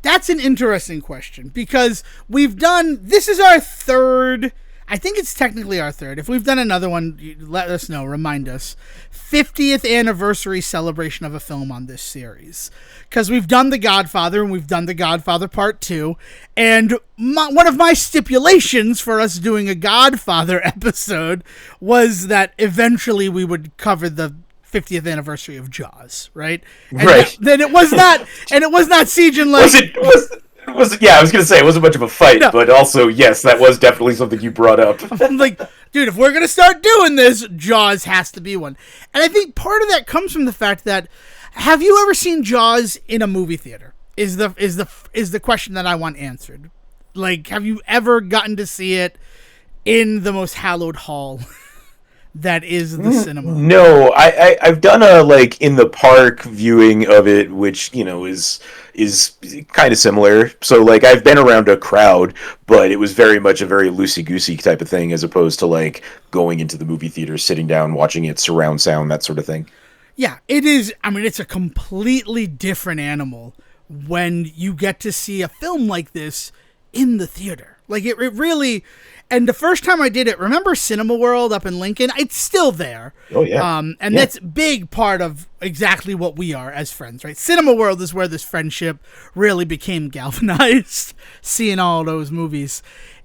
that's an interesting question, because this is our third. I think it's technically our third. If we've done another one, let us know. Remind us. 50th anniversary celebration of a film on this series. Because we've done The Godfather, and we've done The Godfather Part 2. And one of my stipulations for us doing a Godfather episode was that eventually we would cover the 50th anniversary of Jaws, right? And right. Then it was not, and it was not Sejin like... Yeah, I was going to say, it wasn't much of a fight, but also, yes, that was definitely something you brought up. I'm like, dude, if we're going to start doing this, Jaws has to be one. And I think part of that comes from the fact that, have you ever seen Jaws in a movie theater? Is the question that I want answered. Like, have you ever gotten to see it in the most hallowed hall that is the cinema? No, I've done a, like, in the park viewing of it, which, is kind of similar. So, like, I've been around a crowd, but it was very much a very loosey-goosey type of thing, as opposed to, like, going into the movie theater, sitting down, watching it, surround sound, that sort of thing. Yeah, it is. I mean, it's a completely different animal when you get to see a film like this in the theater. Like, it really... And the first time I did it, remember Cinema World up in Lincoln? It's still there. Oh, yeah. That's a big part of exactly what we are as friends, right? Cinema World is where this friendship really became galvanized, seeing all those movies.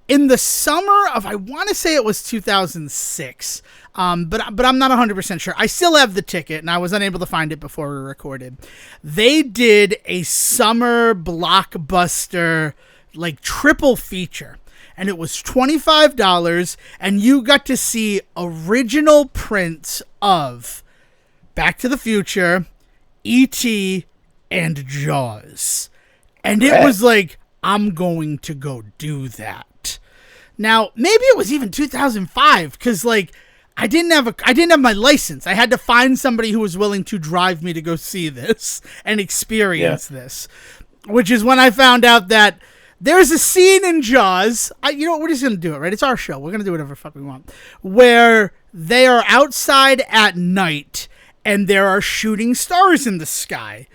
In the summer of, I want to say it was 2006, but I'm not 100% sure. I still have the ticket, and I was unable to find it before we recorded. They did a summer blockbuster, like, triple feature. And it was $25, and you got to see original prints of Back to the Future, E.T., and Jaws. And it was like, I'm going to go do that. Now, maybe it was even 2005, because, like, I didn't have my license. I had to find somebody who was willing to drive me to go see this and experience this. Which is when I found out that there's a scene in Jaws, we're just going to do it, right? It's our show. We're going to do whatever the fuck we want. Where they are outside at night, and there are shooting stars in the sky.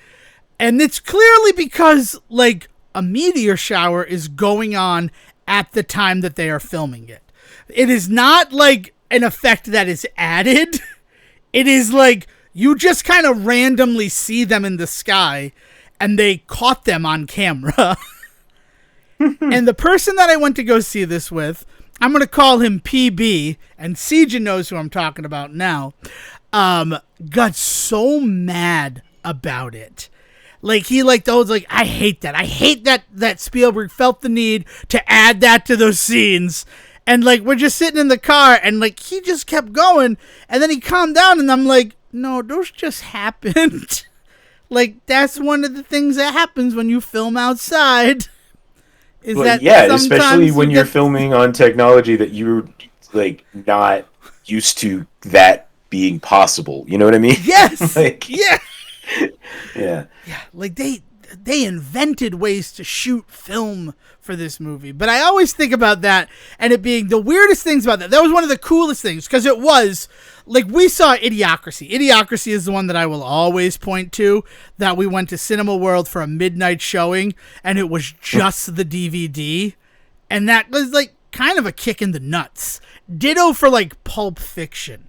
And it's clearly because, like, a meteor shower is going on at the time that they are filming it. It is not, like, an effect that is added. It is, like, you just kind of randomly see them in the sky, and they caught them on camera. And the person that I went to go see this with, I'm going to call him PB, and Sejin knows who I'm talking about now, got so mad about it. Like, he, like, those, like, I hate that. I hate that Spielberg felt the need to add that to those scenes. And, like, we're just sitting in the car, and, like, he just kept going, and then he calmed down, and I'm like, no, those just happened. Like, that's one of the things that happens when you film outside. Especially when you're filming on technology that you're, like, not used to that being possible. You know what I mean? Yes. Like, yeah. Yeah. Yeah. Like, they invented ways to shoot film for this movie. But I always think about that and it being the weirdest things about that. That was one of the coolest things because it was like we saw Idiocracy. Idiocracy is the one that I will always point to, that we went to Cinema World for a midnight showing and it was just the DVD. And that was like kind of a kick in the nuts. Ditto for like Pulp Fiction.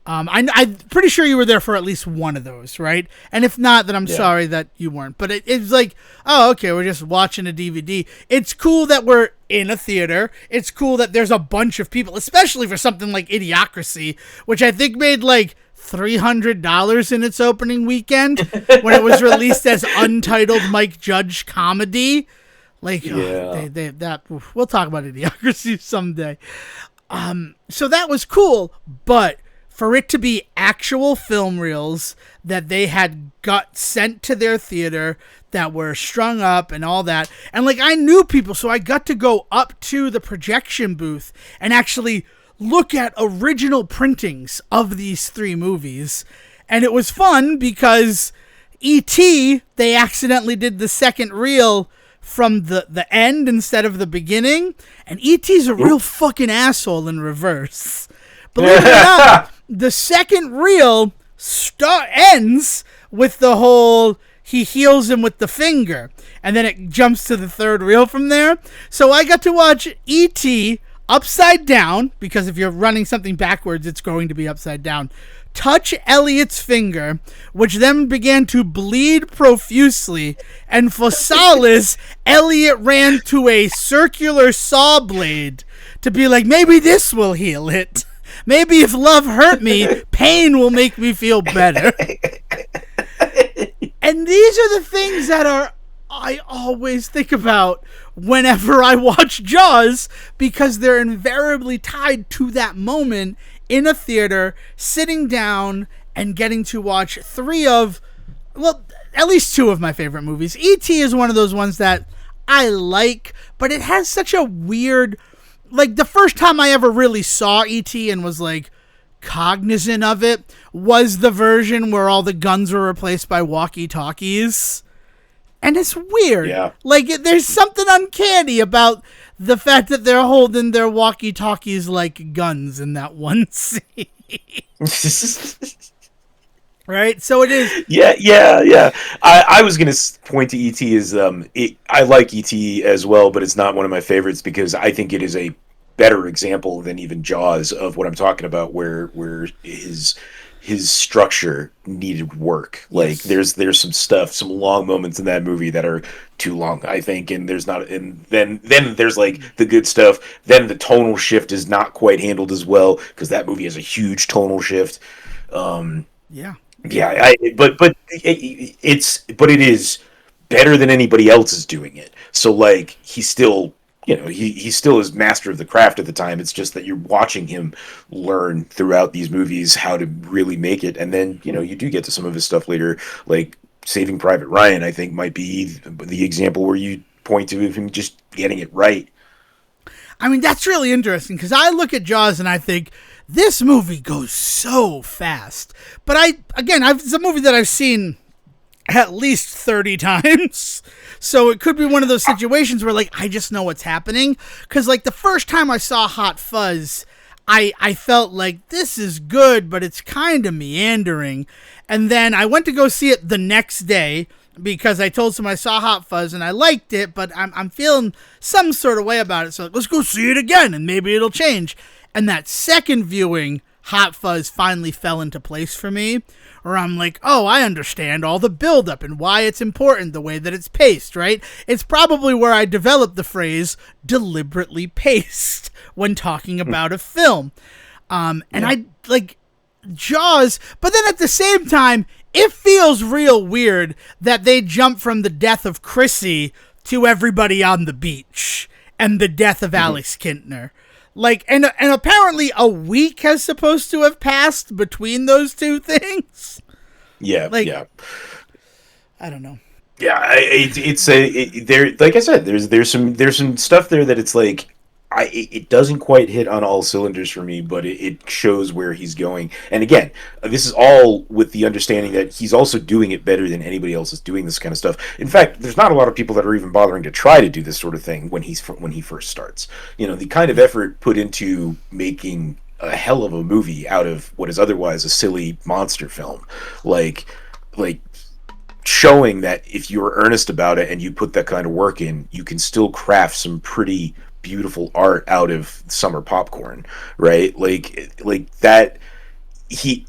I'm pretty sure you were there for at least one of those, right? And if not, then I'm sorry that you weren't. But it's like, oh, okay, we're just watching a DVD. It's cool that we're in a theater. It's cool that there's a bunch of people, especially for something like Idiocracy, which I think made like $300 in its opening weekend when it was released as untitled Mike Judge comedy. Like, we'll talk about Idiocracy someday. So that was cool, but for it to be actual film reels that they had got sent to their theater that were strung up and all that. And like, I knew people, so I got to go up to the projection booth and actually look at original printings of these three movies. And it was fun because E.T., they accidentally did the second reel from the end instead of the beginning. And E.T.'s a real fucking asshole in reverse. Believe it or not, the second reel ends with the whole he heals him with the finger, and then it jumps to the third reel from there. So I got to watch E.T. upside down, because if you're running something backwards, it's going to be upside down, touch Elliot's finger, which then began to bleed profusely, and for solace, Elliot ran to a circular saw blade to be like, maybe this will heal it. Maybe if love hurt me, pain will make me feel better. And these are the things that I always think about whenever I watch Jaws, because they're invariably tied to that moment in a theater, sitting down and getting to watch at least two of my favorite movies. E.T. is one of those ones that I like, but it has such a weird... Like, the first time I ever really saw E.T. and was, like, cognizant of it was the version where all the guns were replaced by walkie-talkies. And it's weird. Yeah. Like, there's something uncanny about the fact that they're holding their walkie-talkies like guns in that one scene. Right? So it is. Yeah. I was going to point to E.T. as, I like E.T. as well, but it's not one of my favorites because I think it is a better example than even Jaws of what I'm talking about, where his structure needed work. Like there's some long moments in that movie that are too long, I think, and then there's like the good stuff. Then the tonal shift is not quite handled as well because that movie has a huge tonal shift. But it is better than anybody else is doing it. So like he's still, he still is master of the craft at the time. It's just that you're watching him learn throughout these movies how to really make it. And then, you do get to some of his stuff later, like Saving Private Ryan, I think might be the example where you point to him just getting it right. I mean, that's really interesting because I look at Jaws and I think this movie goes so fast. But it's a movie that I've seen at least 30 times. So it could be one of those situations where, like, I just know what's happening. Because, like, the first time I saw Hot Fuzz, I felt like this is good, but it's kind of meandering. And then I went to go see it the next day because I told someone I saw Hot Fuzz and I liked it, but I'm feeling some sort of way about it. So let's go see it again and maybe it'll change. And that second viewing, Hot Fuzz finally fell into place for me, where I'm like, oh, I understand all the buildup and why it's important, the way that it's paced, right? It's probably where I developed the phrase deliberately paced when talking about a film. I like Jaws, but then at the same time, it feels real weird that they jump from the death of Chrissy to everybody on the beach and the death of Alex Kintner. Like, and apparently a week has supposed to have passed between those two things. Yeah, I don't know. Yeah, like I said, there's some stuff there that it's like, it doesn't quite hit on all cylinders for me, but it shows where he's going. And again, this is all with the understanding that he's also doing it better than anybody else is doing this kind of stuff. In fact, there's not a lot of people that are even bothering to try to do this sort of thing when he first starts. You know, the kind of effort put into making a hell of a movie out of what is otherwise a silly monster film, like showing that if you're earnest about it and you put that kind of work in, you can still craft some pretty beautiful art out of summer popcorn, right? Like that. He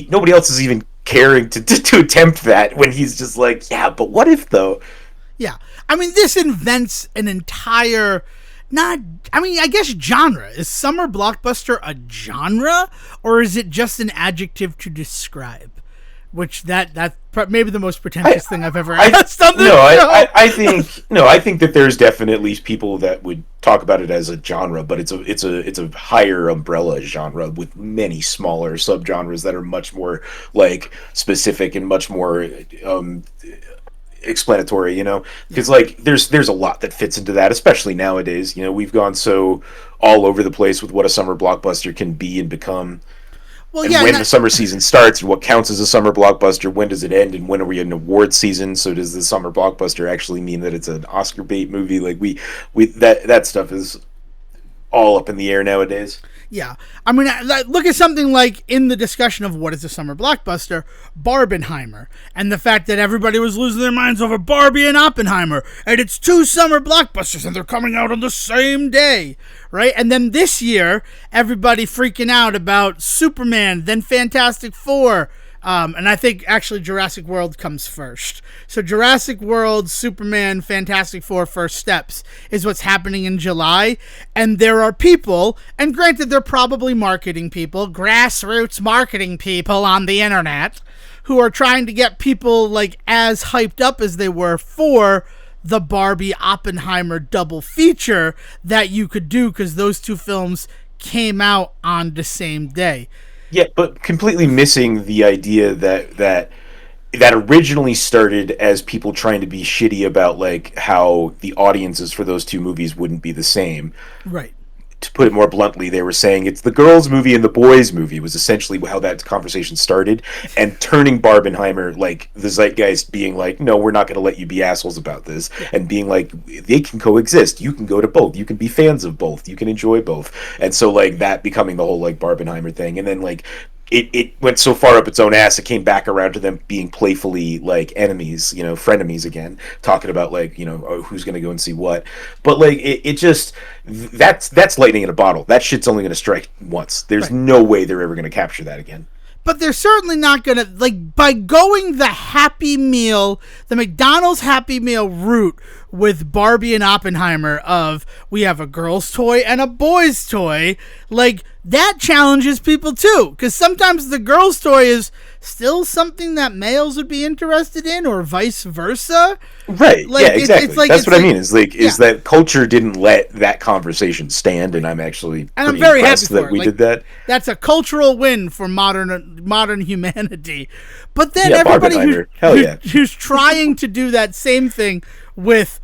nobody else is even caring to attempt that when he's just like, yeah, but what if though? Yeah, I mean, this invents an entire. I guess genre. Is summer blockbuster a genre, or is it just an adjective to describe? Which that's maybe the most pretentious thing I've ever asked on this show. I think that there's definitely people that would talk about it as a genre, but it's a higher umbrella genre with many smaller subgenres that are much more like specific and much more explanatory, you know, because like there's a lot that fits into that, especially nowadays. You know, we've gone so all over the place with what a summer blockbuster can be and become. Well, and when the summer season starts, and what counts as a summer blockbuster, when does it end, and when are we in award season? So does the summer blockbuster actually mean that it's an Oscar bait movie? Like we that stuff is all up in the air nowadays. Yeah. I mean, look at something like, in the discussion of what is a summer blockbuster, Barbenheimer, and the fact that everybody was losing their minds over Barbie and Oppenheimer, and it's two summer blockbusters, and they're coming out on the same day, right? And then this year, everybody freaking out about Superman, then Fantastic Four, and I think actually Jurassic World comes first. So Jurassic World, Superman, Fantastic Four, First Steps is what's happening in July. And there are people, and granted they're probably marketing people, grassroots marketing people on the internet, who are trying to get people like as hyped up as they were for the Barbie Oppenheimer double feature that you could do, because those two films came out on the same day. Yeah, but completely missing the idea that originally started as people trying to be shitty about like how the audiences for those two movies wouldn't be the same. Right. To put it more bluntly, they were saying it's the girls' movie and the boys' movie was essentially how that conversation started, and turning Barbenheimer, like the zeitgeist being like, no, we're not going to let you be assholes about this, and being like, they can coexist. You can go to both. You can be fans of both. You can enjoy both. And so like that becoming the whole like Barbenheimer thing, and then like it went so far up its own ass, it came back around to them being playfully like enemies, you know, frenemies again, talking about like, you know, oh, who's going to go and see what. But like it just, that's lightning in a bottle. That shit's only going to strike once. There's no way they're ever going to capture that again. But they're certainly not going to, like, by going the Happy Meal, the McDonald's Happy Meal route with Barbie and Oppenheimer of, we have a girl's toy and a boy's toy, like, that challenges people too. Because sometimes the girl's toy is still something that males would be interested in, or vice versa. Right. Like, yeah, exactly. That's what I mean. Is that culture didn't let that conversation stand, and I'm actually I'm very happy that we did that. That's a cultural win for modern humanity. But then everybody who's trying to do that same thing with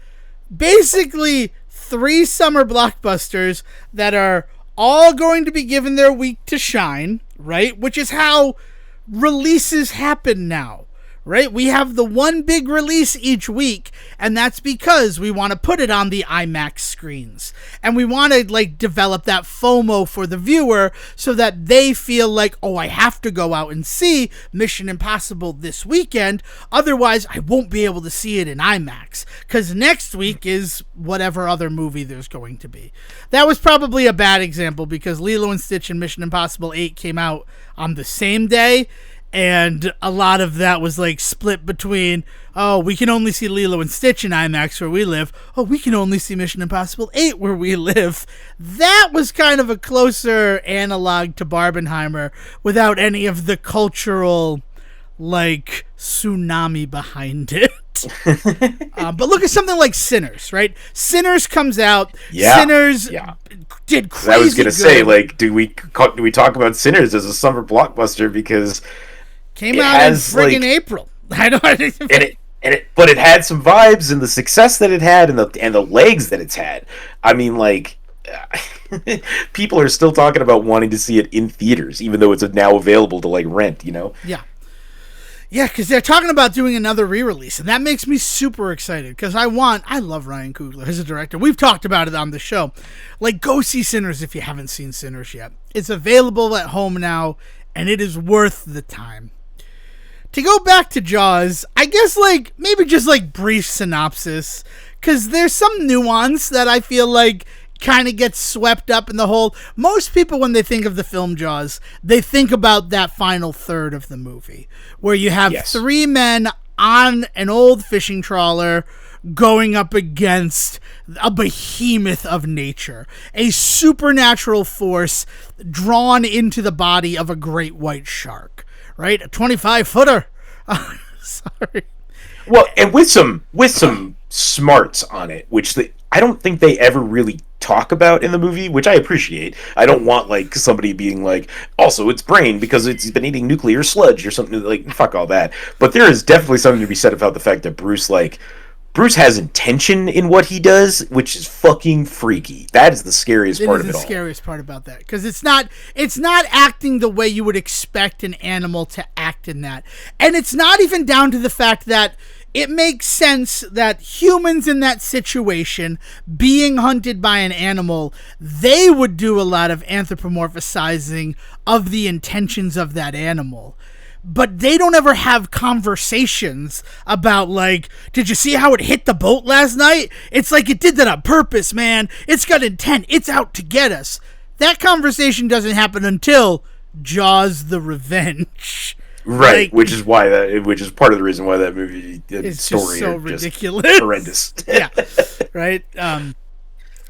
basically 3 summer blockbusters that are all going to be given their week to shine, right? Which is how releases happen now, right? We have the one big release each week, and that's because we want to put it on the IMAX screens, and we want to like develop that FOMO for the viewer so that they feel like, oh, I have to go out and see Mission Impossible this weekend, otherwise I won't be able to see it in IMAX, because next week is whatever other movie there's going to be. That was probably a bad example, because Lilo and Stitch and Mission Impossible 8 came out on the same day, and a lot of that was like split between, oh, we can only see Lilo and Stitch in IMAX where we live. Oh, we can only see Mission Impossible 8 where we live. That was kind of a closer analog to Barbenheimer without any of the cultural, like, tsunami behind it. But look at something like Sinners, right? Sinners comes out. Yeah. Sinners did crazy. I was gonna say, like, do we talk about Sinners as a summer blockbuster, because came out in friggin' April. I don't. But it had some vibes, and the success that it had, and the legs that it's had. I mean, like, people are still talking about wanting to see it in theaters, even though it's now available to like rent. Yeah. Yeah, because they're talking about doing another re-release, and that makes me super excited, because I love Ryan Coogler as a director. We've talked about it on the show. Like, go see Sinners if you haven't seen Sinners yet. It's available at home now, and it is worth the time. To go back to Jaws, I guess, like, maybe just, like, brief synopsis, because there's some nuance that I feel like kind of gets swept up in the whole. Most people, when they think of the film Jaws, they think about that final third of the movie, where you have three men on an old fishing trawler going up against a behemoth of nature, a supernatural force drawn into the body of a great white shark, right? A 25-footer. Sorry. Well, and with some smarts on it, which I don't think they ever really talk about in the movie, which I appreciate. I don't want like somebody being like, also it's brain because it's been eating nuclear sludge or something, like fuck all that. But there is definitely something to be said about the fact that Bruce has intention in what he does, which is fucking freaky. That is the scariest part of it all. It is the scariest part about that, because it's not acting the way you would expect an animal to act in that. And it's not even down to the fact that it makes sense that humans in that situation, being hunted by an animal, they would do a lot of anthropomorphizing of the intentions of that animal. But they don't ever have conversations about, like, did you see how it hit the boat last night? It's like it did that on purpose, man. It's got intent. It's out to get us. That conversation doesn't happen until Jaws: The Revenge. Right, like, which is part of the reason why that movie story just so ridiculous, just horrendous. Yeah, right.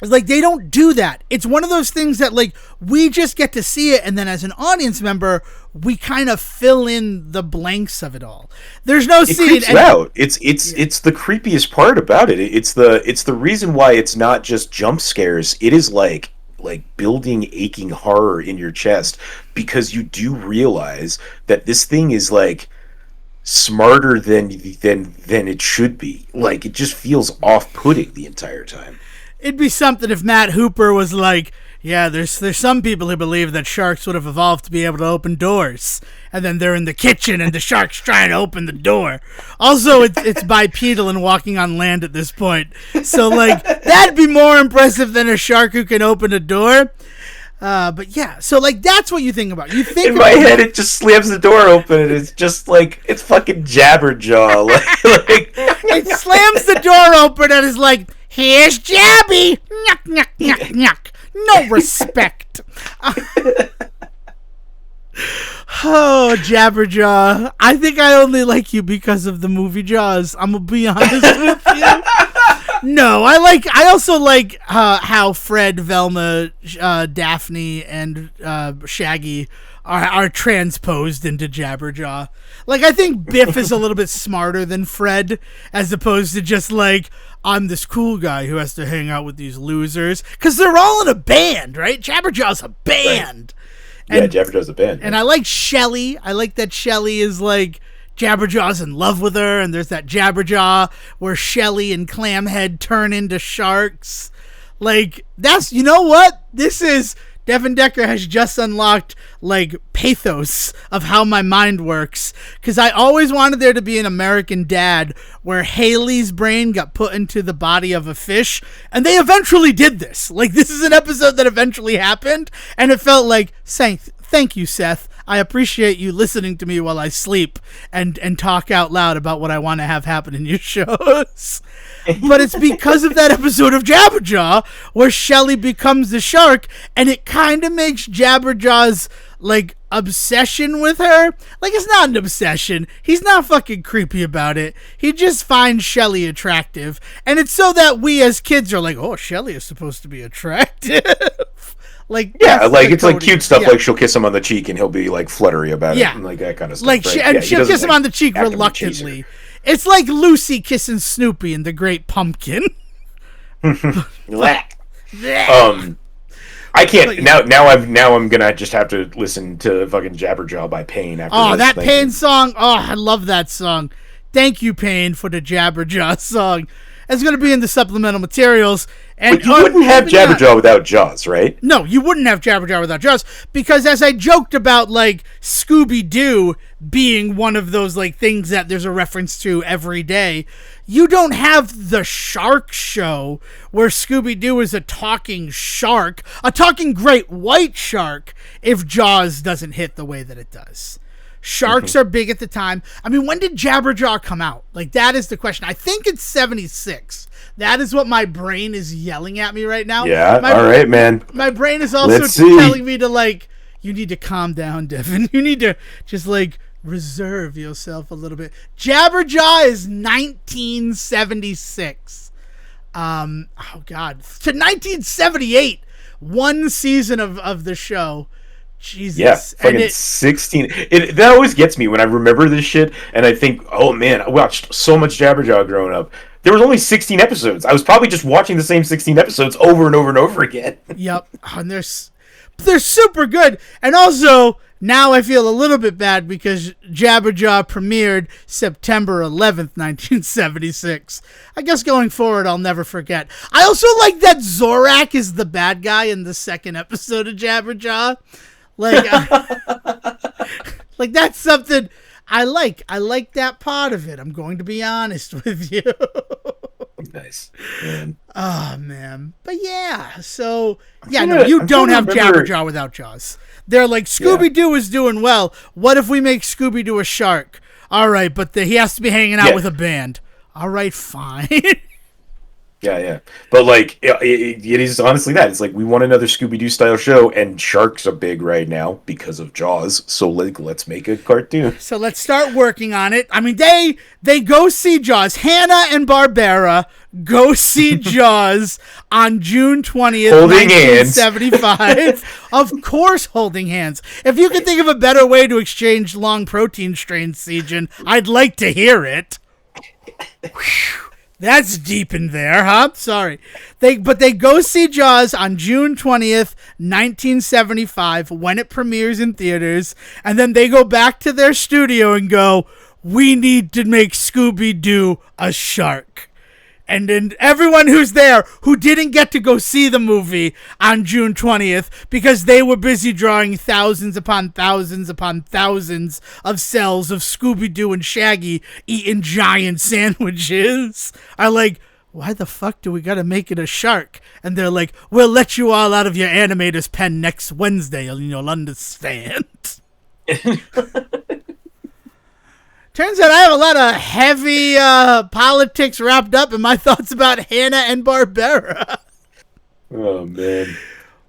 It's like they don't do that. It's one of those things that like we just get to see it, and then as an audience member, we kind of fill in the blanks of it all. There's no scene. Creeps out. It's the creepiest part about it. It's the reason why it's not just jump scares. It is like building aching horror in your chest, because you do realize that this thing is like smarter than it should be. Like, it just feels off-putting the entire time. It'd be something if Matt Hooper was like, yeah, there's some people who believe that sharks would have evolved to be able to open doors, and then they're in the kitchen and the shark's trying to open the door. Also, it's bipedal and walking on land at this point, so like that'd be more impressive than a shark who can open a door. But yeah, so like that's what you think about. You think in my head it just slams the door open and it's just like it's fucking Jabberjaw. like it slams the door open and is like, here's Jabby. Nyuk, nyuk, nyuk, nyuk. No respect. Oh, Jabberjaw. I think I only like you because of the movie Jaws. I'm going to be honest with you. No, I also like how Fred, Velma, Daphne, and Shaggy are transposed into Jabberjaw. Like, I think Biff is a little bit smarter than Fred, as opposed to just like, I'm this cool guy who has to hang out with these losers. Because they're all in a band, right? Jabberjaw's a band. Right. And, Jabberjaw's a band. And I like Shelley. I like that Shelley is like, Jabberjaw's in love with her, and there's that Jabberjaw where Shelley and Clamhead turn into sharks. Like, that's, you know what? This is, Devin Decker has just unlocked, like, pathos of how my mind works. Because I always wanted there to be an American Dad where Haley's brain got put into the body of a fish, and they eventually did this. Like, this is an episode that eventually happened, and it felt like, thank you, Seth. I appreciate you listening to me while I sleep and talk out loud about what I want to have happen in your shows. But it's because of that episode of Jabberjaw where Shelley becomes the shark, and it kind of makes Jabberjaw's, like, obsession with her. Like, it's not an obsession. He's not fucking creepy about it. He just finds Shelley attractive. And it's so that we as kids are like, oh, Shelley is supposed to be attractive. Like, yeah, like it's like cute stuff. Yeah. Like she'll kiss him on the cheek and he'll be like fluttery about it, and like that kind of stuff. Like, right? she'll kiss him on the cheek reluctantly. It's like Lucy kissing Snoopy in The Great Pumpkin. I can't now. I'm gonna just have to listen to fucking Jabberjaw by Payne. After that Payne song. Oh, I love that song. Thank you, Payne, for the Jabberjaw song. It's going to be in the supplemental materials. And but you wouldn't have Jabberjaw without Jaws, right? No, you wouldn't have Jabberjaw without Jaws, because as I joked about, like, Scooby-Doo being one of those, like, things that there's a reference to every day, you don't have the Shark Show where Scooby-Doo is a talking shark, a talking great white shark, if Jaws doesn't hit the way that it does. Sharks are big at the time. I mean, when did Jabberjaw come out? Like, that is the question. I think it's 76. That is what my brain is yelling at me right now. Yeah, all right, man. My brain is also telling me to, like, you need to calm down, Devin. You need to just, like, reserve yourself a little bit. Jabberjaw is 1976. Oh, God. To 1978. One season of the show. Jesus. Yeah, fucking 16. That always gets me when I remember this shit, and I think, oh man, I watched so much Jabberjaw growing up. There was only 16 episodes. I was probably just watching the same 16 episodes over and over and over again. Yep. And they're super good. And also, now I feel a little bit bad because Jabberjaw premiered September 11th, 1976. I guess going forward, I'll never forget. I also like that Zorak is the bad guy in the second episode of Jabberjaw. Like, like that's something I like. I like that part of it. I'm going to be honest with you. Nice, man. Oh, man. But yeah, so, yeah, no, you don't have Jabberjaw without Jaws. They're like, Scooby-Doo is doing well. What if we make Scooby-Doo a shark? All right, but he has to be hanging out with a band. All right, fine. Yeah. But, like, it is honestly that. It's like, we want another Scooby-Doo style show, and sharks are big right now because of Jaws. So, like, let's make a cartoon. So let's start working on it. I mean, they go see Jaws. Hanna and Barbera go see Jaws on June 20th, holding 1975. Hands. Of course, holding hands. If you could think of a better way to exchange long protein strains, Sejan, I'd like to hear it. That's deep in there, huh? Sorry. They go see Jaws on June 20th, 1975, when it premieres in theaters, and then they go back to their studio and go, we need to make Scooby-Doo a shark. And then everyone who's there who didn't get to go see the movie on June 20th because they were busy drawing thousands upon thousands upon thousands of cells of Scooby-Doo and Shaggy eating giant sandwiches are like, why the fuck do we gotta make it a shark? And they're like, we'll let you all out of your animator's pen next Wednesday and you'll understand. Turns out I have a lot of heavy politics wrapped up in my thoughts about Hanna and Barbera. Oh, man.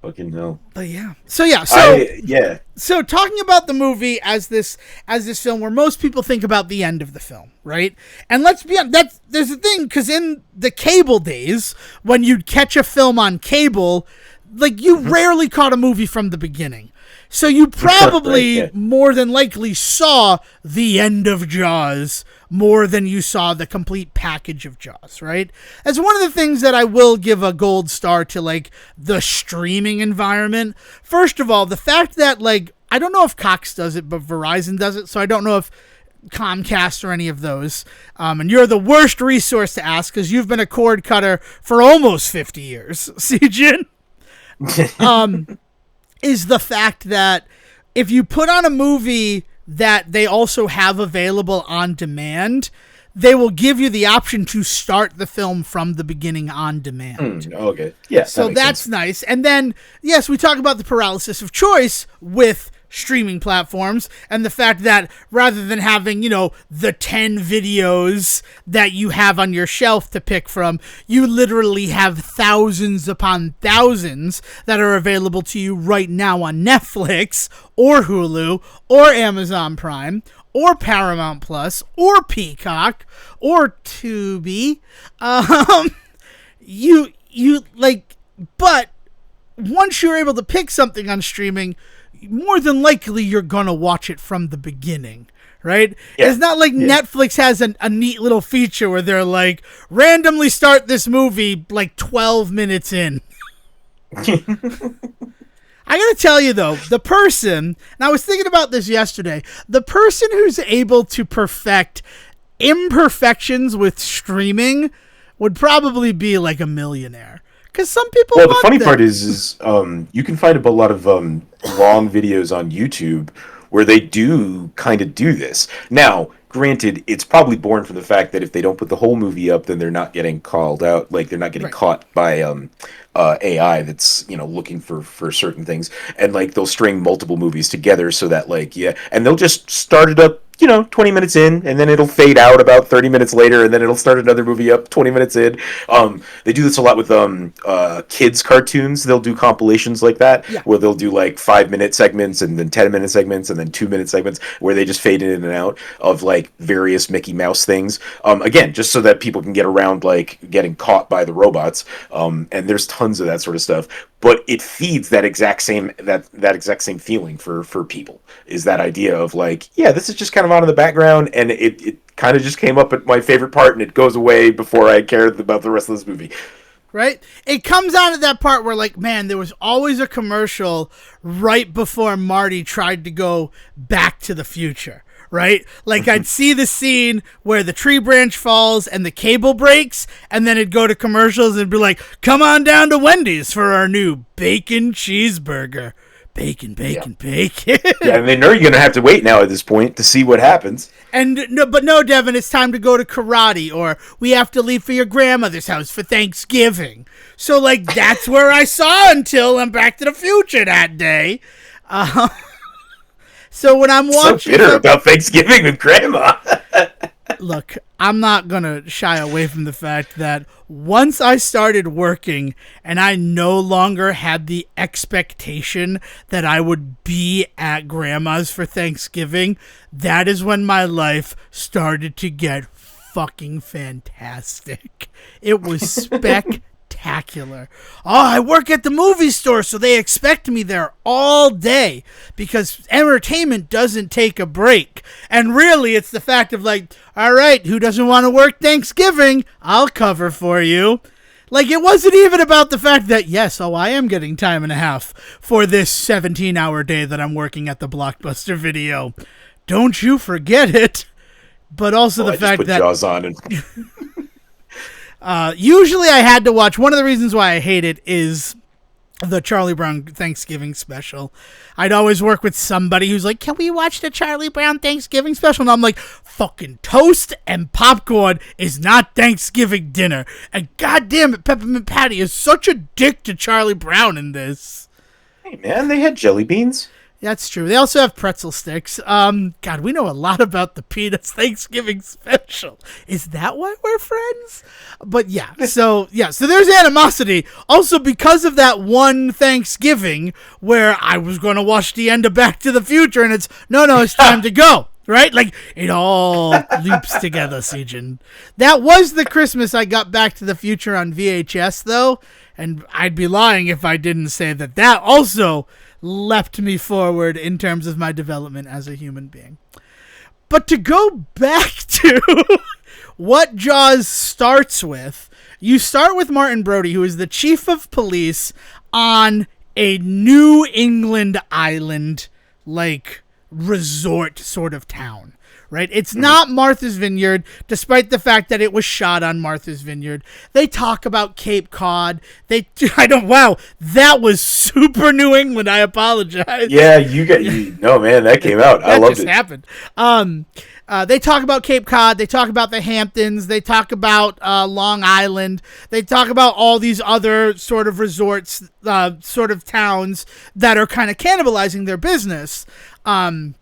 Fucking hell. But yeah. So talking about the movie as this film where most people think about the end of the film, right? And let's be honest, there's a thing, because in the cable days, when you'd catch a film on cable, like, you rarely caught a movie from the beginning. So you probably more than likely saw the end of Jaws more than you saw the complete package of Jaws, right? That's one of the things that I will give a gold star to, like, the streaming environment. First of all, the fact that, like, I don't know if Cox does it, but Verizon does it, so I don't know if Comcast or any of those. And you're the worst resource to ask because you've been a cord cutter for almost 50 years, Sejan. Is the fact that if you put on a movie that they also have available on demand, they will give you the option to start the film from the beginning on demand. Okay. Yeah. So that's nice. And then, yes, we talk about the paralysis of choice with streaming platforms and the fact that rather than having, you know, the 10 videos that you have on your shelf to pick from, you literally have thousands upon thousands that are available to you right now on Netflix or Hulu or Amazon Prime or Paramount Plus or Peacock or Tubi. You like, but once you're able to pick something on streaming, more than likely you're gonna watch it from the beginning, right? Yeah. It's not like Netflix has a neat little feature where they're like, randomly start this movie like 12 minutes in. I gotta tell you though, the person, and I was thinking about this yesterday, the person who's able to perfect imperfections with streaming would probably be like a millionaire. Because some people Well, the want funny them. part is you can find a lot of long videos on YouTube where they do kind of do this. Now, granted, it's probably born from the fact that if they don't put the whole movie up, then they're not getting called out, like they're not getting Right. caught by AI that's looking for certain things, and like they'll string multiple movies together so that and they'll just start it up 20 minutes in, and then it'll fade out about 30 minutes later, and then it'll start another movie up 20 minutes in. They do this a lot with kids cartoons. They'll do compilations like that, Yeah. where they'll do like 5-minute segments, and then 10-minute segments, and then 2-minute segments, where they just fade in and out of like various Mickey Mouse things. Again, just so that people can get around like getting caught by the robots. And there's tons of that sort of stuff. But it feeds that exact same feeling for people, is that idea of like, yeah, this is just kind of on in the background, and it kind of just came up at my favorite part, and it goes away before I cared about the rest of this movie. Right? It comes out at that part where, like, man, there was always a commercial right before Marty tried to go back to the future. Right? Like, I'd see the scene where the tree branch falls and the cable breaks, and then it'd go to commercials and be like, come on down to Wendy's for our new bacon cheeseburger. Bacon, bacon, bacon. Yeah, and they know you're going to have to wait now at this point to see what happens. But no, Devin, it's time to go to karate, or we have to leave for your grandmother's house for Thanksgiving. So, like, that's where I saw Until and Back to the Future that day. So when I'm watching... So bitter about Thanksgiving with Grandma. Look, I'm not going to shy away from the fact that once I started working and I no longer had the expectation that I would be at Grandma's for Thanksgiving, that is when my life started to get fucking fantastic. It was spectacular. Oh, I work at the movie store, so they expect me there all day because entertainment doesn't take a break. And really, it's the fact of like, all right, who doesn't want to work Thanksgiving? I'll cover for you. Like, it wasn't even about the fact that, yes, I am getting time and a half for this 17-hour day that I'm working at the Blockbuster Video. Don't you forget it. But also the fact put that... Jaws on and... usually I had to watch. One of the reasons why I hate it is the Charlie Brown Thanksgiving special. I'd always work with somebody who's like, can we watch the Charlie Brown Thanksgiving special? And I'm like, fucking toast and popcorn is not Thanksgiving dinner. And goddamn it, Peppermint Patty is such a dick to Charlie Brown in this. Hey, man, they had jelly beans. That's true. They also have pretzel sticks. God, we know a lot about the Peanuts Thanksgiving special. Is that why we're friends? But yeah, so there's animosity. Also, because of that one Thanksgiving where I was going to watch the end of Back to the Future, and it's time to go. Right? Like, it all loops together, Sejin. That was the Christmas I got Back to the Future on VHS, though, and I'd be lying if I didn't say that also leapt me forward in terms of my development as a human being. But to go back to what Jaws starts with, you start with Martin Brody, who is the chief of police on a New England island, like, resort sort of town, right? It's not Martha's Vineyard, despite the fact that it was shot on Martha's Vineyard. They talk about Cape Cod. Wow, that was super New England. I apologize. Yeah, no, man, that came out. I loved it. That just happened. They talk about Cape Cod. They talk about the Hamptons. They talk about Long Island. They talk about all these other sort of resorts, sort of towns that are kind of cannibalizing their business. And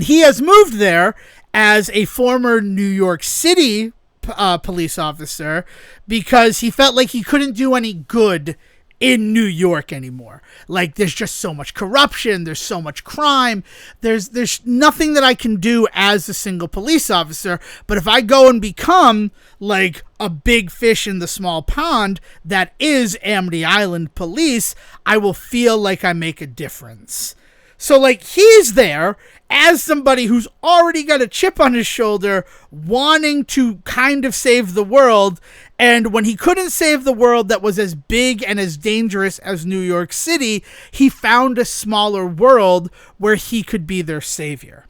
he has moved there as a former New York City police officer because he felt like he couldn't do any good in New York anymore. Like, there's just so much corruption. There's so much crime. There's nothing that I can do as a single police officer. But if I go and become like a big fish in the small pond that is Amity Island Police, I will feel like I make a difference. So, like, he's there as somebody who's already got a chip on his shoulder, wanting to kind of save the world. And when he couldn't save the world that was as big and as dangerous as New York City, he found a smaller world where he could be their savior.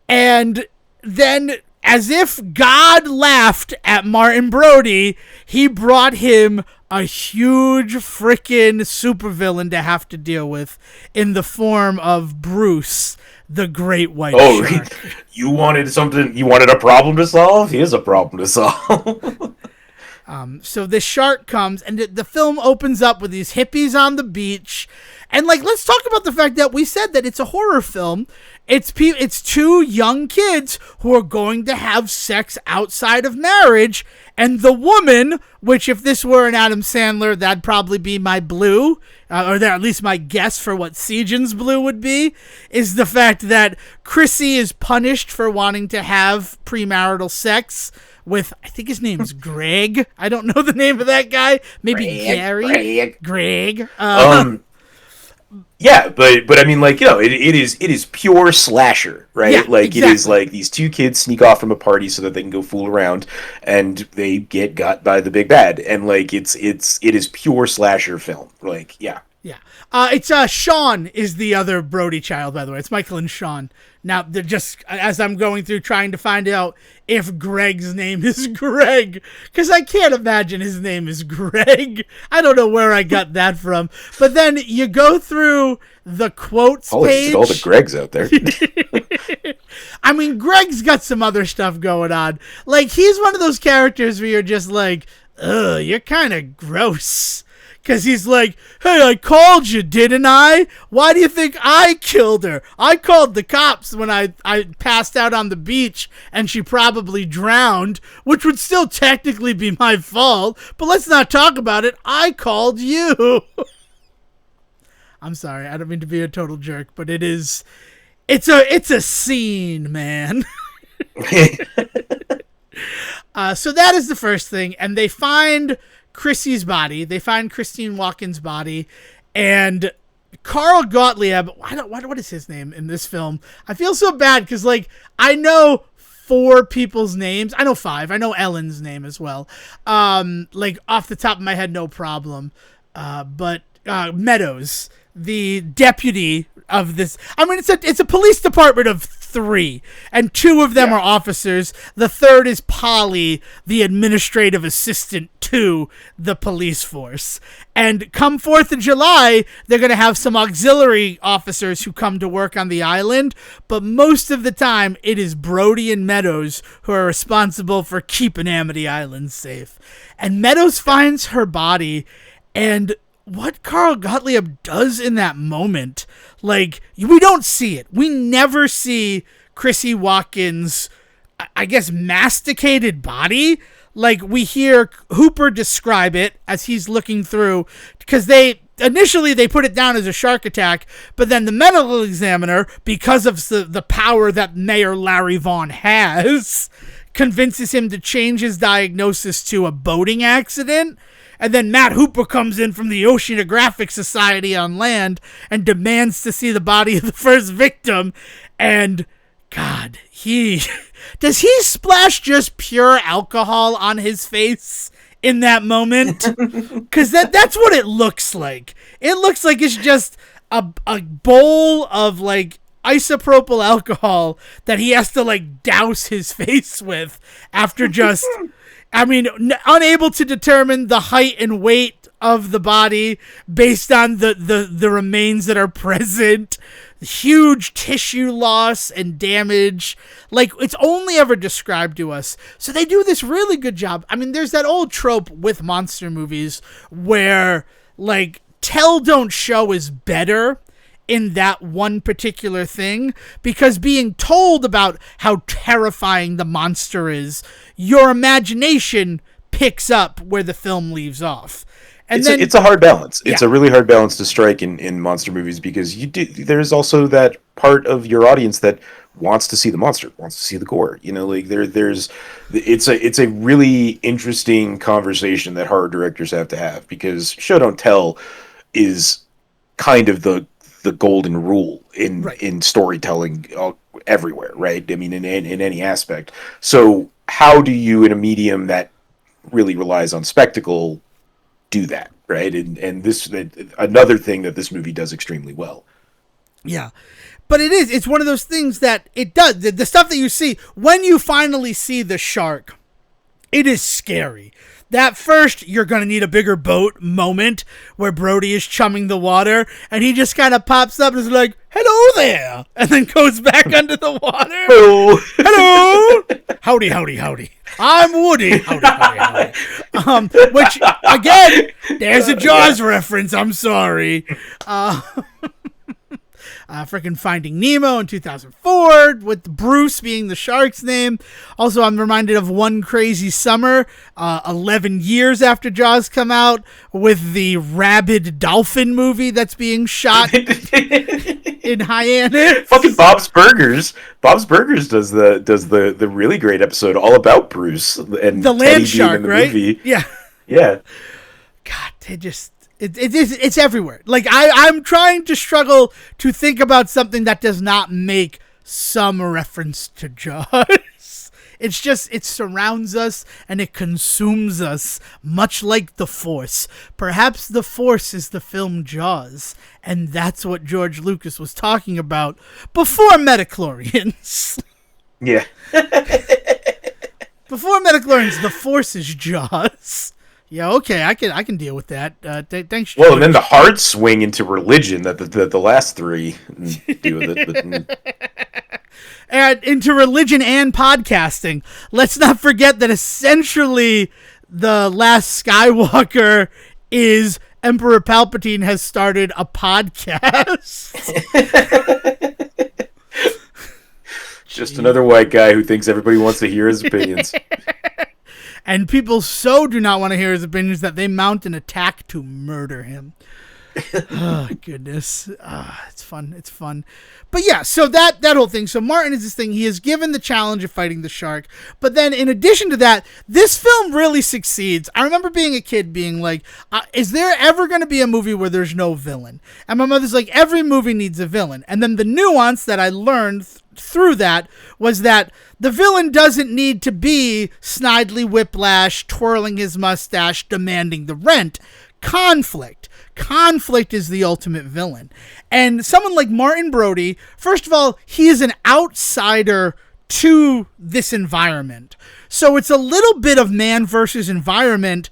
And then as if God laughed at Martin Brody, he brought him a huge freaking supervillain to have to deal with in the form of Bruce, the Great White Shark. You wanted something, you wanted a problem to solve? Here's a problem to solve. So this shark comes, and the film opens up with these hippies on the beach. And, like, let's talk about the fact that we said that it's a horror film. It's two young kids who are going to have sex outside of marriage. And the woman, which if this were an Adam Sandler, that'd probably be my blue, or at least my guess for what Sejan's blue would be, is the fact that Chrissy is punished for wanting to have premarital sex with, I think his name's Greg. I don't know the name of that guy. Maybe Gary. Greg. Yeah, but I mean, like, it is pure slasher, right? Yeah, like, exactly. It is like these two kids sneak off from a party so that they can go fool around, and they get got by the big bad, and like it is pure slasher film. Like, yeah. Yeah. It's Sean is the other Brody child, by the way. It's Michael and Sean. Now, they're just, as I'm going through trying to find out if Greg's name is Greg, because I can't imagine his name is Greg. I don't know where I got that from. But then you go through the quotes page. All the Gregs out there. I mean, Greg's got some other stuff going on. Like, he's one of those characters where you're just like, ugh, you're kind of gross. Because he's like, hey, I called you, didn't I? Why do you think I killed her? I called the cops when I passed out on the beach and she probably drowned, which would still technically be my fault. But let's not talk about it. I called you. I'm sorry. I don't mean to be a total jerk, but it's a scene, man. So that is the first thing. And they find Chrissy's body. They find Christine Walken's body, and Carl Gottlieb. What is his name in this film? I feel so bad because, like, I know 4 people's names. I know 5. I know Ellen's name as well. Like, off the top of my head, no problem. But Meadows, the deputy of this. I mean, it's a police department of 3, and 2 of them are officers. The third is Polly, the administrative assistant to the police force. And come 4th of July, they're going to have some auxiliary officers who come to work on the island, but most of the time it is Brody and Meadows who are responsible for keeping Amity Island safe. And Meadows finds her body, and what Carl Gottlieb does in that moment, like, we don't see it. We never see Chrissy Walken's, I guess, masticated body. Like, we hear Hooper describe it as he's looking through, because initially they put it down as a shark attack, but then the medical examiner, because of the power that Mayor Larry Vaughn has, convinces him to change his diagnosis to a boating accident. And then Matt Hooper comes in from the Oceanographic Society on land and demands to see the body of the first victim. And, God, does he splash just pure alcohol on his face in that moment? Because that's what it looks like. It looks like it's just a bowl of, like, isopropyl alcohol that he has to, like, douse his face with after just... I mean, unable to determine the height and weight of the body based on the remains that are present. Huge tissue loss and damage. Like, it's only ever described to us. So they do this really good job. I mean, there's that old trope with monster movies where, like, tell don't show is better in that one particular thing, because being told about how terrifying the monster is, your imagination picks up where the film leaves off. And it's a hard balance. It's a really hard balance to strike in monster movies, because there's also that part of your audience that wants to see the monster, wants to see the gore. You know, like it's a really interesting conversation that horror directors have to have, because show don't tell is kind of the golden rule in storytelling everywhere, right? I mean, in any aspect. So how do you, in a medium that really relies on spectacle, do that, right? And this another thing that this movie does extremely well. Yeah. But it's one of those things that it does. The stuff that you see, when you finally see the shark, it is scary. That first, you're going to need a bigger boat moment where Brody is chumming the water, and he just kind of pops up and is like, hello there, and then goes back under the water. Hello. Hello. Howdy, howdy, howdy. I'm Woody. Howdy, howdy, howdy. Which, again, there's a Jaws reference. I'm sorry. Freaking Finding Nemo in 2004, with Bruce being the shark's name. Also, I'm reminded of One Crazy Summer, 11 years after Jaws come out, with the rabid dolphin movie that's being shot in Hyannis. Fucking Bob's Burgers. Bob's Burgers does the really great episode all about Bruce and the Teddy land being shark, in the right? movie. Yeah. Yeah. God, it's everywhere. Like, I'm trying to struggle to think about something that does not make some reference to Jaws. It's just, it surrounds us and it consumes us, much like the Force. Perhaps the Force is the film Jaws, and that's what George Lucas was talking about before midichlorians. Yeah. Before midichlorians, the Force is Jaws. Yeah, okay, I can deal with that. Thanks. Well, and then the hard swing into religion that the last three do with it. But, and into religion and podcasting. Let's not forget that essentially the Last Skywalker is Emperor Palpatine has started a podcast. Just another white guy who thinks everybody wants to hear his opinions. And people so do not want to hear his opinions that they mount an attack to murder him. Oh, goodness. It's fun. It's fun. But yeah, so that whole thing. So Martin is this thing. He is given the challenge of fighting the shark. But then in addition to that, this film really succeeds. I remember being a kid being like, is there ever going to be a movie where there's no villain? And my mother's like, every movie needs a villain. And then the nuance that I learned through that was that the villain doesn't need to be Snidely Whiplash, twirling his mustache, demanding the rent. Conflict is the ultimate villain. And someone like Martin Brody, first of all, he is an outsider to this environment. So it's a little bit of man versus environment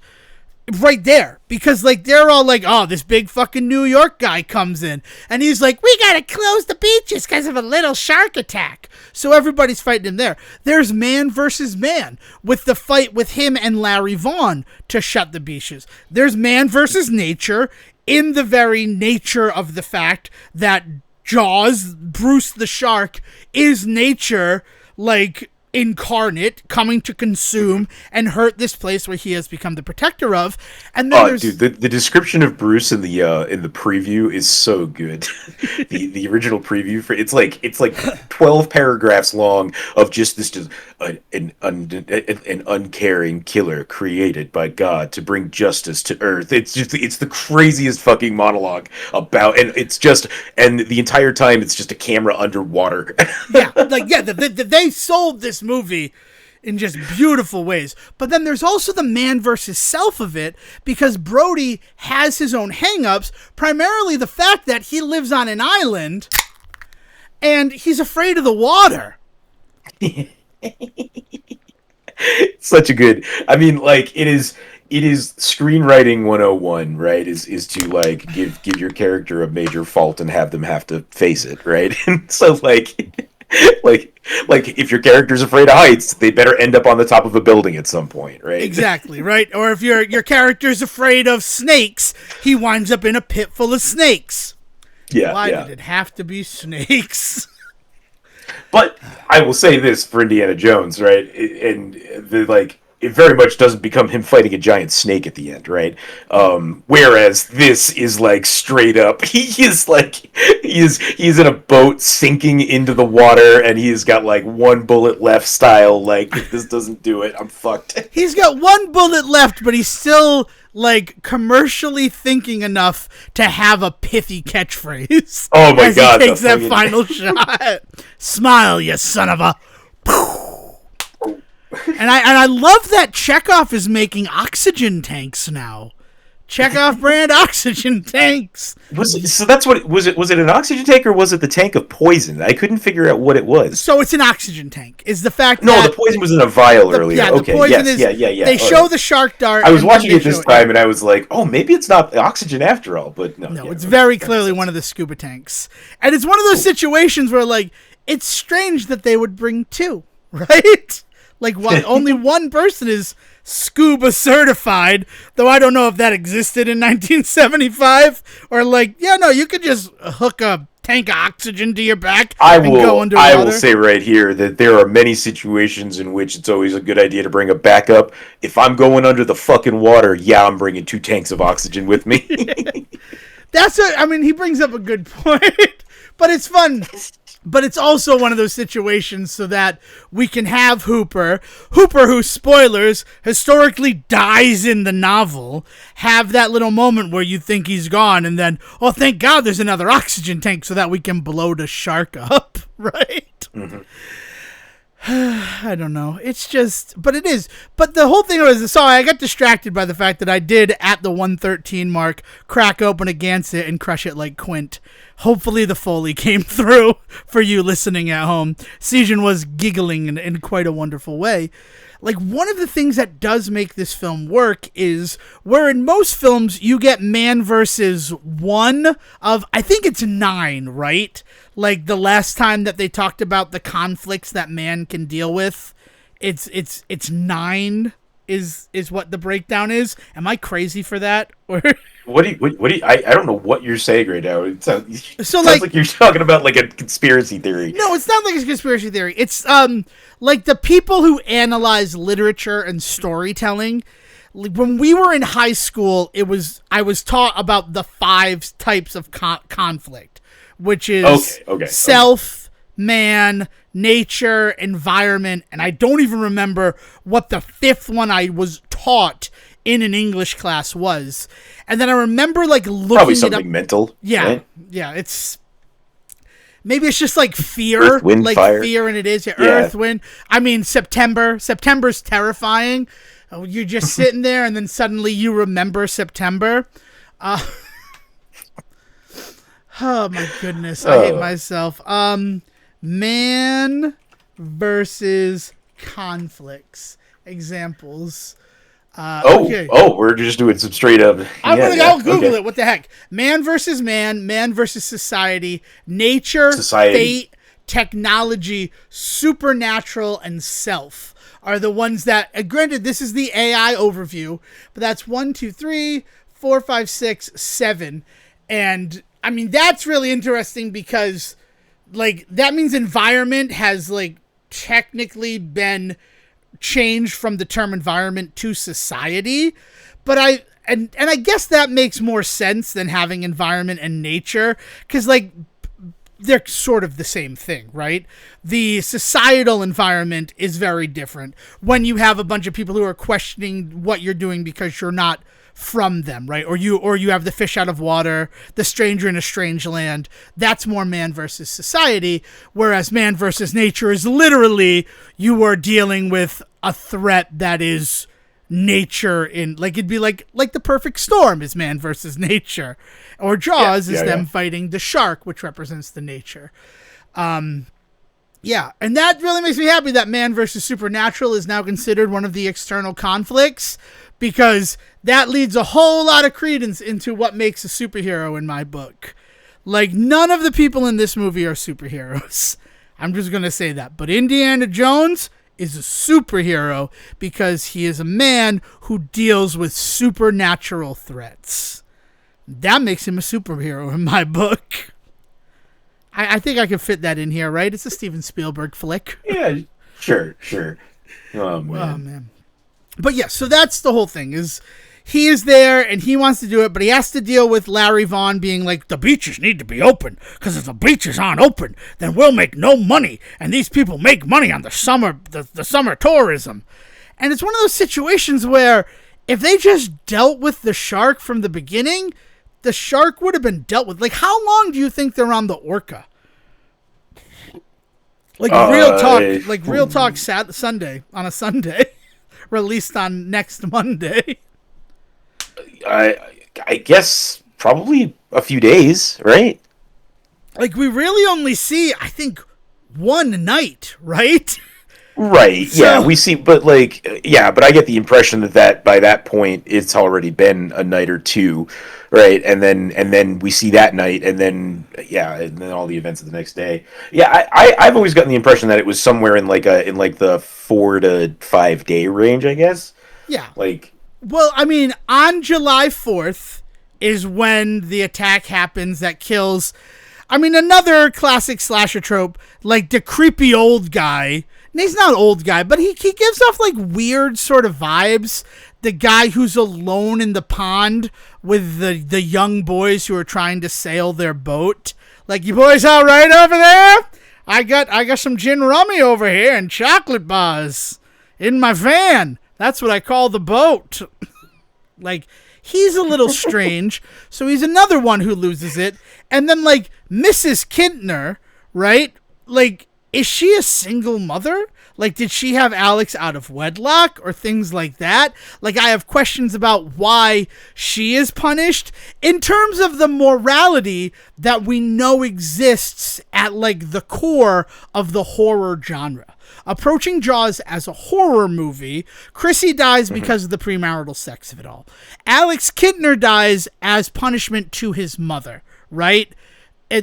right there, because like they're all like, oh, this big fucking New York guy comes in and he's like, we gotta close the beaches because of a little shark attack. So everybody's fighting him there. There's man versus man with the fight with him and Larry Vaughn to shut the beaches. There's man versus nature in the very nature of the fact that Jaws, Bruce the shark, is nature, like incarnate, coming to consume and hurt this place where he has become the protector of. And then dude, the description of Bruce in the preview is so good. the original preview for it's like 12 paragraphs long of just this an uncaring killer created by God to bring justice to Earth. It's the craziest fucking monologue about, and the entire time it's just a camera underwater. They sold this movie in just beautiful ways. But then there's also the man versus self of it, because Brody has his own hangups, primarily the fact that he lives on an island and he's afraid of the water. Such a good, I mean, like, it is screenwriting 101, right? Is to like give your character a major fault and have them have to face it, right? And so like if your character's afraid of heights, they better end up on the top of a building at some point, right? Exactly, right? Or if your character's afraid of snakes, he winds up in a pit full of snakes. Yeah. Why did it have to be snakes? But I will say this for Indiana Jones, right? It very much doesn't become him fighting a giant snake at the end, right? Whereas this is like straight up, he is in a boat sinking into the water, and he's got like one bullet left style. Like, if this doesn't do it, I'm fucked. He's got one bullet left, but he's still like commercially thinking enough to have a pithy catchphrase. Oh my God! He takes that final shot. Smile, you son of a. And I love that Chekhov is making oxygen tanks now Chekhov brand oxygen tanks. So that's what was it? Was it an oxygen tank or was it the tank of poison? I couldn't figure out what it was. So it's an oxygen tank. Is the fact no, that the poison was in a vial earlier. Yeah, okay, the poison yeah. They show the shark dart. I was watching it this time, and I was like, "Oh, maybe it's not oxygen after all." But no, it's very clearly one of the scuba tanks, and it's one of those situations where, like, it's strange that they would bring two, right? Like, only one person is scuba certified, though I don't know if that existed in 1975, or like, you could just hook a tank of oxygen to your back and go underwater. I will say right here that there are many situations in which it's always a good idea to bring a backup. If I'm going under the fucking water, I'm bringing 2 tanks of oxygen with me. He brings up a good point, but it's fun. But it's also one of those situations so that we can have Hooper, who, spoilers, historically dies in the novel, have that little moment where you think he's gone, and then, oh, thank God there's another oxygen tank so that we can blow the shark up, right? Mm-hmm. I don't know. It's just, but it is. But the whole thing was, sorry, I got distracted by the fact that I did, at the 113 mark, crack open a Gansett and crush it like Quint. Hopefully the Foley came through for you listening at home. Sejan was giggling in quite a wonderful way. Like, one of the things that does make this film work is where in most films you get man versus one of, I think it's 9, right? Like the last time that they talked about the conflicts that man can deal with, it's 9 is what the breakdown is. Am I crazy for that? Or what do you I don't know what you're saying right now. It sounds like you're talking about like a conspiracy theory. No, it's not like a conspiracy theory. It's like the people who analyze literature and storytelling. When we were in high school, I was taught about the 5 types of conflict, which is self, man, nature, environment, and I don't even remember what the 5th one I was taught in an English class was. And then I remember like looking probably something mental. Yeah, right? Yeah. Maybe it's just like fear, Earth, wind, like fire. Fear, and it is Earth, wind. I mean, September. September's terrifying. You're just sitting there, and then suddenly you remember September. Oh my goodness, I hate myself. Man versus conflicts. Examples. We're just doing some straight up. I'll Google it. What the heck? Man versus society, nature, fate, technology, supernatural, and self are the ones that, granted, this is the AI overview, but that's 1, 2, 3, 4, 5, 6, 7. And I mean, that's really interesting because, like, that means environment has, like, technically been changed from the term environment to society. But I guess that makes more sense than having environment and nature, because, like, they're sort of the same thing, right? The societal environment is very different when you have a bunch of people who are questioning what you're doing because you're not from them, right? Or you have the fish out of water, the stranger in a strange land. That's more man versus society, whereas man versus nature is literally you are dealing with a threat that is nature in, like, it'd be like the perfect storm is man versus nature, or Jaws is them fighting the shark, which represents the nature. And that really makes me happy that man versus supernatural is now considered one of the external conflicts, because that leads a whole lot of credence into what makes a superhero in my book. Like, none of the people in this movie are superheroes. I'm just going to say that. But Indiana Jones is a superhero because he is a man who deals with supernatural threats. That makes him a superhero in my book. I think I can fit that in here, right? It's a Steven Spielberg flick. Yeah, sure. Oh, man. But yeah, so that's the whole thing, is he is there and he wants to do it, but he has to deal with Larry Vaughn being like, the beaches need to be open, because if the beaches aren't open, then we'll make no money, and these people make money on the summer tourism. And it's one of those situations where if they just dealt with the shark from the beginning, the shark would have been dealt with. Like, how long do you think they're on the orca? Like, real talk Sunday, on a Sunday, released on next Monday. I guess probably a few days, right? Like, we really only see, I think, one night, right? Right. So, yeah, we see, but like, yeah, but I get the impression that by that point it's already been a night or two, right? And then we see that night, and then all the events of the next day. Yeah, I've always gotten the impression that it was somewhere in like the 4 to 5 day range, I guess. yeah. Like, Well, I mean, on July 4th is when the attack happens that kills, I mean, another classic slasher trope, like the creepy old guy. And he's not an old guy, but he gives off like weird sort of vibes. The guy who's alone in the pond with the young boys who are trying to sail their boat. Like, you boys all right over there? I got some gin rummy over here and chocolate bars in my van. That's what I call the boat. Like, he's a little strange. So he's another one who loses it. And then, like, Mrs. Kintner, right? Like, is she a single mother? Like, did she have Alex out of wedlock or things like that? Like, I have questions about why she is punished in terms of the morality that we know exists at, like, the core of the horror genre. Approaching Jaws as a horror movie, Chrissy dies because of the premarital sex of it all. Alex Kintner dies as punishment to his mother, right?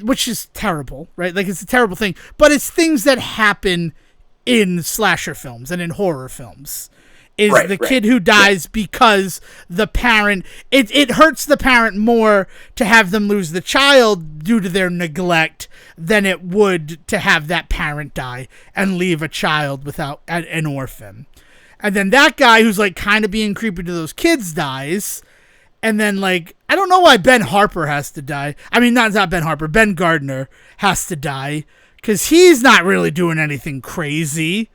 Which is terrible, right? Like, it's a terrible thing, but it's things that happen in slasher films and in horror films. Is the kid who dies because the parent, it hurts the parent more to have them lose the child due to their neglect than it would to have that parent die and leave a child without an orphan. And then that guy who's like kind of being creepy to those kids dies. And then, like, I don't know why Ben Harper has to die. I mean, not Ben Harper. Ben Gardner has to die because he's not really doing anything crazy.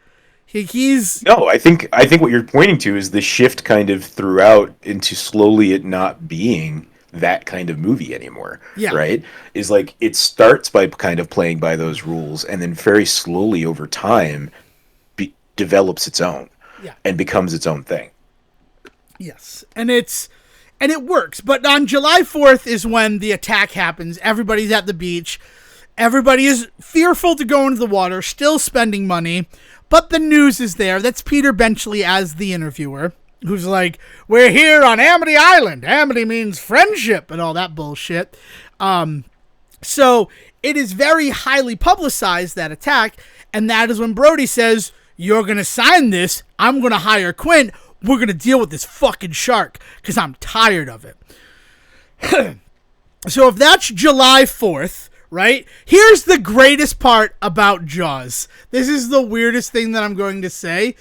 He's no, I think what you're pointing to is the shift kind of throughout into slowly it not being that kind of movie anymore. Yeah. Right? Is like it starts by kind of playing by those rules, and then very slowly over time develops its own. Yeah. And becomes its own thing. Yes. And it works. But on July 4th is when the attack happens. Everybody's at the beach. Everybody is fearful to go into the water, still spending money. But the news is there. That's Peter Benchley as the interviewer, who's like, we're here on Amity Island. Amity means friendship and all that bullshit. So it is very highly publicized, that attack. And that is when Brody says, you're going to sign this. I'm going to hire Quint. We're going to deal with this fucking shark because I'm tired of it. So if that's July 4th, right? Here's the greatest part about Jaws. This is the weirdest thing that I'm going to say.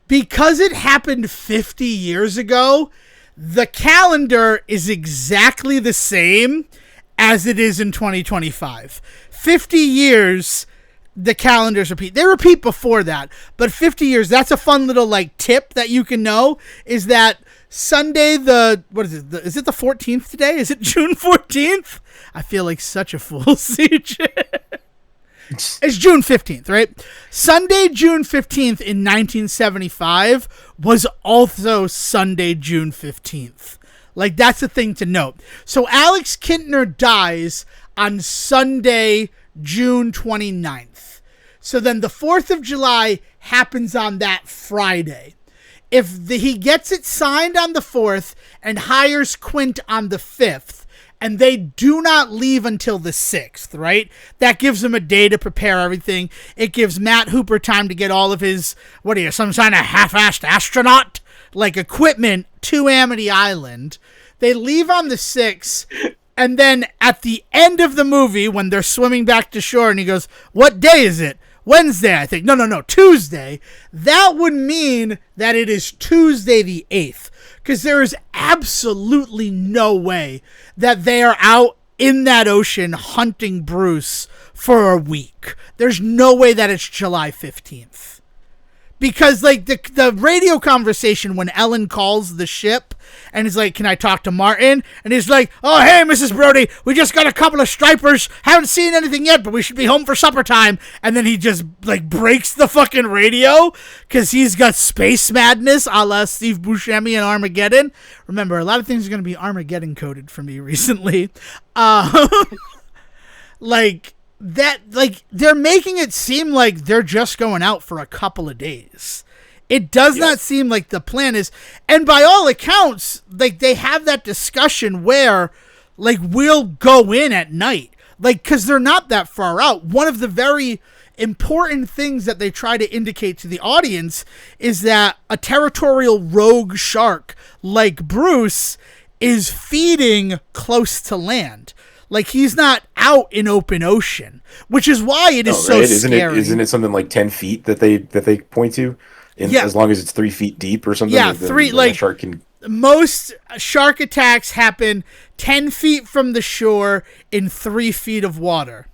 Because it happened 50 years ago, the calendar is exactly the same as it is in 2025. 50 years, the calendars repeat. They repeat before that, but 50 years, that's a fun little like tip that you can know, is that Sunday is it the 14th today? Is it June 14th? I feel like such a fool, CJ. It's June 15th, right? Sunday, June 15th in 1975 was also Sunday, June 15th. Like, that's a thing to note. So Alex Kintner dies on Sunday, June 29th. So then the 4th of July happens on that Friday. If he gets it signed on the 4th and hires Quint on the 5th, and they do not leave until the 6th, right? That gives them a day to prepare everything. It gives Matt Hooper time to get all of his, some kind of half-assed astronaut, like, equipment to Amity Island. They leave on the 6th, and then at the end of the movie, when they're swimming back to shore, and he goes, what day is it? Wednesday, I think. No, Tuesday. That would mean that it is Tuesday the 8th. Because there is absolutely no way that they are out in that ocean hunting Bruce for a week. There's no way that it's July 15th. because like the radio conversation when Ellen calls the ship and is like, can I talk to Martin? And he's like, oh, hey, Mrs. Brody, we just got a couple of stripers. Haven't seen anything yet, but we should be home for supper time. And then he just like breaks the fucking radio because he's got space madness a la Steve Buscemi and Armageddon. Remember, a lot of things are going to be Armageddon coded for me recently. Like that, like they're making it seem like they're just going out for a couple of days. It does not seem like the plan is, and by all accounts, like they have that discussion where, like, we'll go in at night, like, because they're not that far out. One of the very important things that they try to indicate to the audience is that a territorial rogue shark like Bruce is feeding close to land. Like, he's not out in open ocean, which is why it is so scary. Isn't it something like 10 feet that they point to? As long as it's 3 feet deep or something. Yeah, like shark can... most shark attacks happen 10 feet from the shore in 3 feet of water.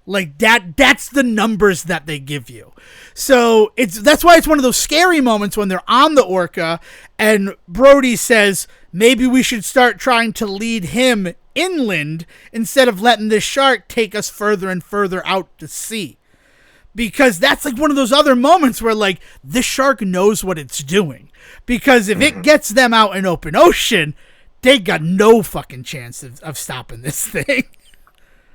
Like that's the numbers that they give you. So that's why it's one of those scary moments when they're on the orca and Brody says, maybe we should start trying to lead him inland instead of letting this shark take us further and further out to sea. Because that's like one of those other moments where like this shark knows what it's doing. Because if it gets them out in open ocean, they got no fucking chance of stopping this thing.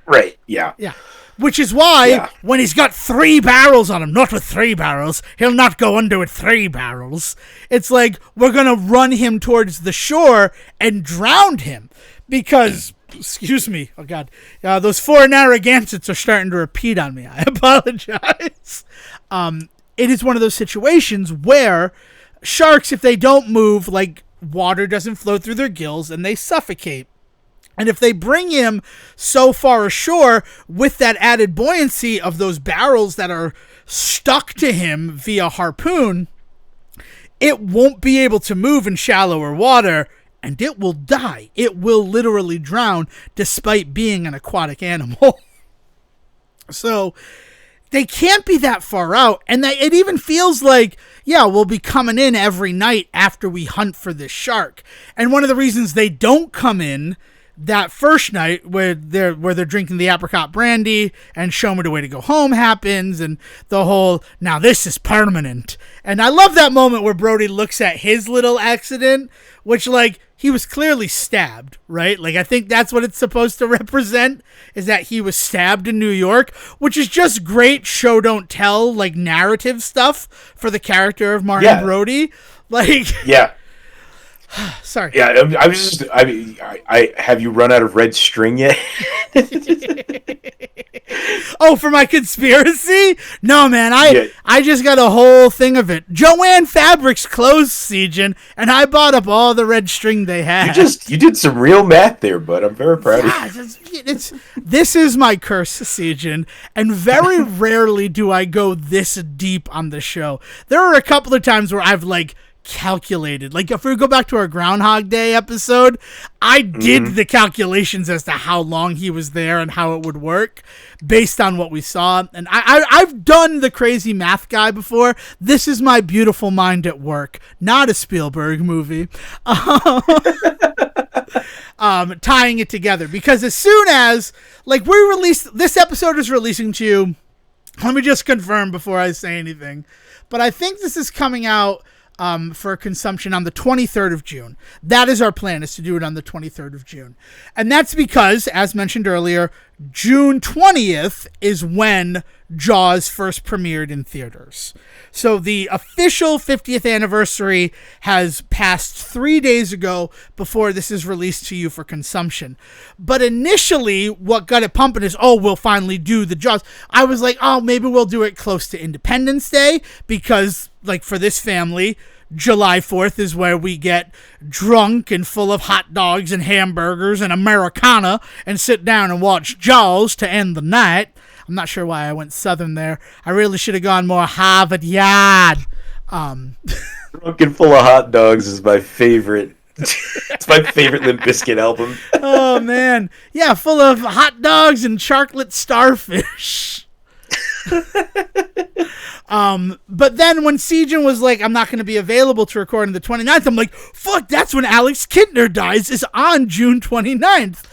Right, yeah. Yeah. Which is why when he's got 3 barrels on him, not with 3 barrels, he'll not go under with 3 barrels. It's like we're going to run him towards the shore and drown him. Because... excuse me. Oh, God. Those 4 Narragansetts are starting to repeat on me. I apologize. It is one of those situations where sharks, if they don't move, like, water doesn't flow through their gills and they suffocate. And if they bring him so far ashore with that added buoyancy of those barrels that are stuck to him via harpoon, it won't be able to move in shallower water. And it will die. It will literally drown despite being an aquatic animal. So they can't be that far out. And it even feels like, yeah, we'll be coming in every night after we hunt for this shark. And one of the reasons they don't come in that first night where they're drinking the apricot brandy and show me the way to go home happens and the whole, now this is permanent. And I love that moment where Brody looks at his little accident, which like he was clearly stabbed, right? Like I think that's what it's supposed to represent, is that he was stabbed in New York, which is just great show don't tell, like narrative stuff for the character of Martin Brody. Like sorry. Yeah, I have you run out of red string yet? Oh, for my conspiracy? No, man, I just got a whole thing of it. Joanne Fabrics closed, Sejan, and I bought up all the red string they had. You did some real math there, bud. I'm very proud of you. This is my curse, Sejan, and very rarely do I go this deep on the show. There are a couple of times where I've like calculated, like if we go back to our Groundhog Day episode, I did the calculations as to how long he was there and how it would work based on what we saw, and I've done the crazy math guy before. This is my beautiful mind at work, not a Spielberg movie. Tying it together, because as soon as like we release this episode is releasing to you, let me just confirm before I say anything, but I think this is coming out for consumption on the 23rd of June. That is our plan, is to do it on the 23rd of June. And that's because, as mentioned earlier, June 20th is when Jaws first premiered in theaters. So the official 50th anniversary has passed 3 days ago before this is released to you for consumption. But initially, what got it pumping is, we'll finally do the Jaws. I was like, maybe we'll do it close to Independence Day, because, like, for this family, July 4th is where we get drunk and full of hot dogs and hamburgers and Americana and sit down and watch Jaws to end the night. I'm not sure why I went Southern there. I really should have gone more Harvard Yard. Drunk and full of hot dogs is my favorite. It's my favorite Limp Bizkit album. Oh, man. Yeah, full of hot dogs and chocolate starfish. But then when Sejan was like, I'm not going to be available to record on the 29th, I'm like, fuck, that's when Alex Kintner dies, is on June 29th.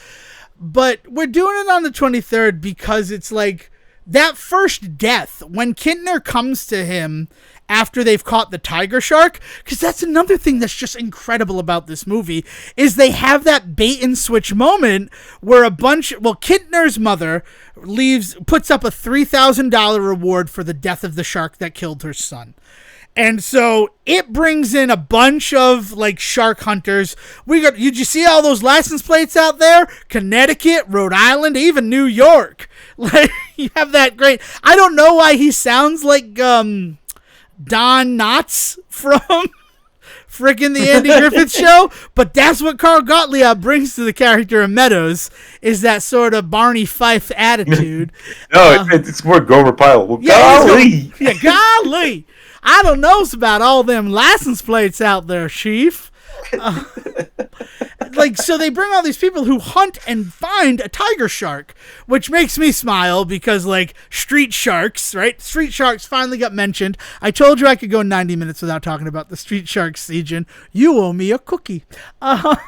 But we're doing it on the 23rd because it's like that first death, when Kintner comes to him after they've caught the tiger shark, because that's another thing that's just incredible about this movie, is they have that bait and switch moment where Kintner's mother puts up a $3,000 reward for the death of the shark that killed her son. And so it brings in a bunch of like shark hunters. Did you see all those license plates out there? Connecticut, Rhode Island, even New York. Like, you have that great, I don't know why he sounds like, Don Knotts from frickin' the Andy Griffith Show, but that's what Carl Gottlieb brings to the character of Meadows, is that sort of Barney Fife attitude. No, it's more Gomer Pyle. Well, golly! Golly! I don't know about all them license plates out there, Chief. So they bring all these people who hunt and find a tiger shark, which makes me smile because, like, street sharks, right? Street sharks finally got mentioned. I told you I could go 90 minutes without talking about the street sharks, Sejan. You owe me a cookie. The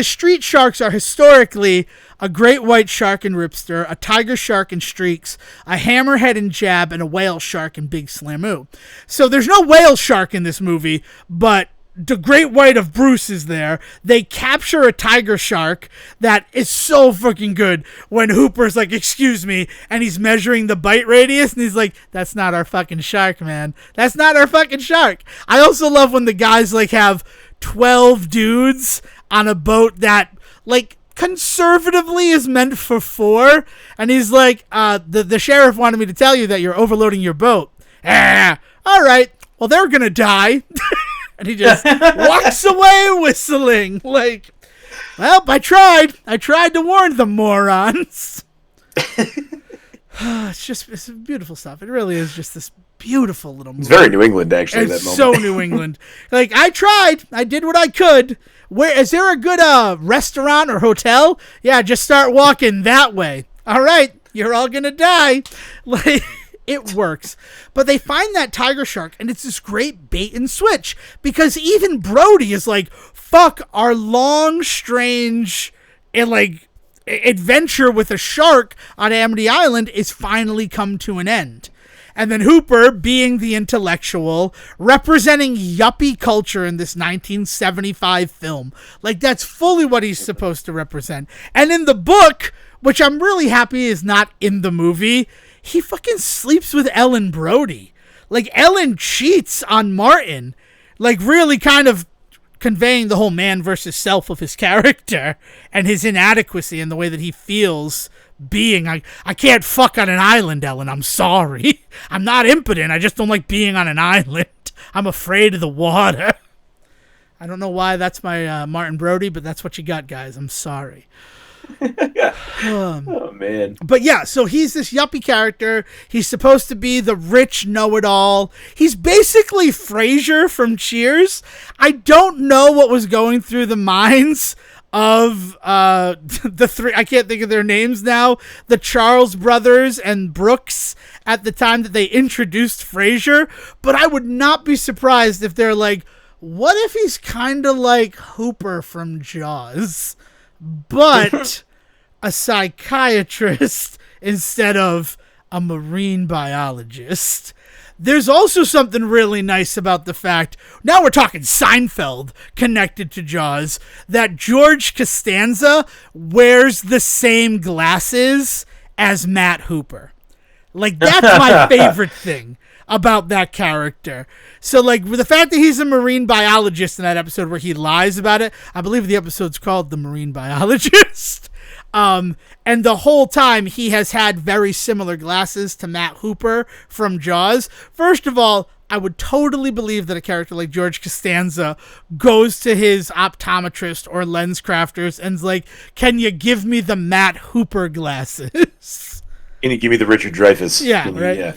street sharks are historically a great white shark in Ripster, a tiger shark in Streaks, a hammerhead in Jab, and a whale shark in Big Slamoo. So there's no whale shark in this movie, but the great white of Bruce is there. They capture a tiger shark that is so fucking good when Hooper's like, excuse me, and he's measuring the bite radius, and he's like, that's not our fucking shark, man. That's not our fucking shark. I also love when the guys like have 12 dudes on a boat that like conservatively is meant for 4, and he's like, the sheriff wanted me to tell you that you're overloading your boat. All right, well, they're gonna die. And he just walks away whistling like, well, I tried to warn the morons. It's beautiful stuff. It really is just this beautiful little movie. It's very New England, actually. It's so New England. Like, I tried. I did what I could. Where is there a good restaurant or hotel? Yeah, just start walking that way. All right, you're all gonna die. Like, it works. But they find that tiger shark, and it's this great bait and switch because even Brody is like, fuck, our long, strange, and like adventure with a shark on Amity Island is finally come to an end. And then Hooper, being the intellectual, representing yuppie culture in this 1975 film. Like, that's fully what he's supposed to represent. And in the book, which I'm really happy is not in the movie, he fucking sleeps with Ellen Brody. Like, Ellen cheats on Martin. Like, really kind of conveying the whole man versus self of his character and his inadequacy and the way that he feels being. I can't fuck on an island, Ellen. I'm sorry. I'm not impotent. I just don't like being on an island. I'm afraid of the water. I don't know why that's my Martin Brody, but that's what you got, guys. I'm sorry. Oh, man. But yeah, so he's this yuppie character. He's supposed to be the rich know-it-all. He's basically Frasier from Cheers. I don't know what was going through the minds of the three, I can't think of their names now, the Charles brothers and Brooks at the time that they introduced Frasier, but I would not be surprised if they're like, what if he's kind of like Hooper from Jaws, but a psychiatrist instead of a marine biologist? There's also something really nice about the fact, now we're talking Seinfeld connected to Jaws, that George Costanza wears the same glasses as Matt Hooper. Like, that's my favorite thing about that character. So, like, with the fact that he's a marine biologist in that episode where he lies about it, I believe the episode's called The Marine Biologist. And the whole time he has had very similar glasses to Matt Hooper from Jaws. First of all, I would totally believe that a character like George Costanza goes to his optometrist or lens crafters and's like, can you give me the Matt Hooper glasses? Can you give me the Richard Dreyfuss? Yeah, right? Yeah.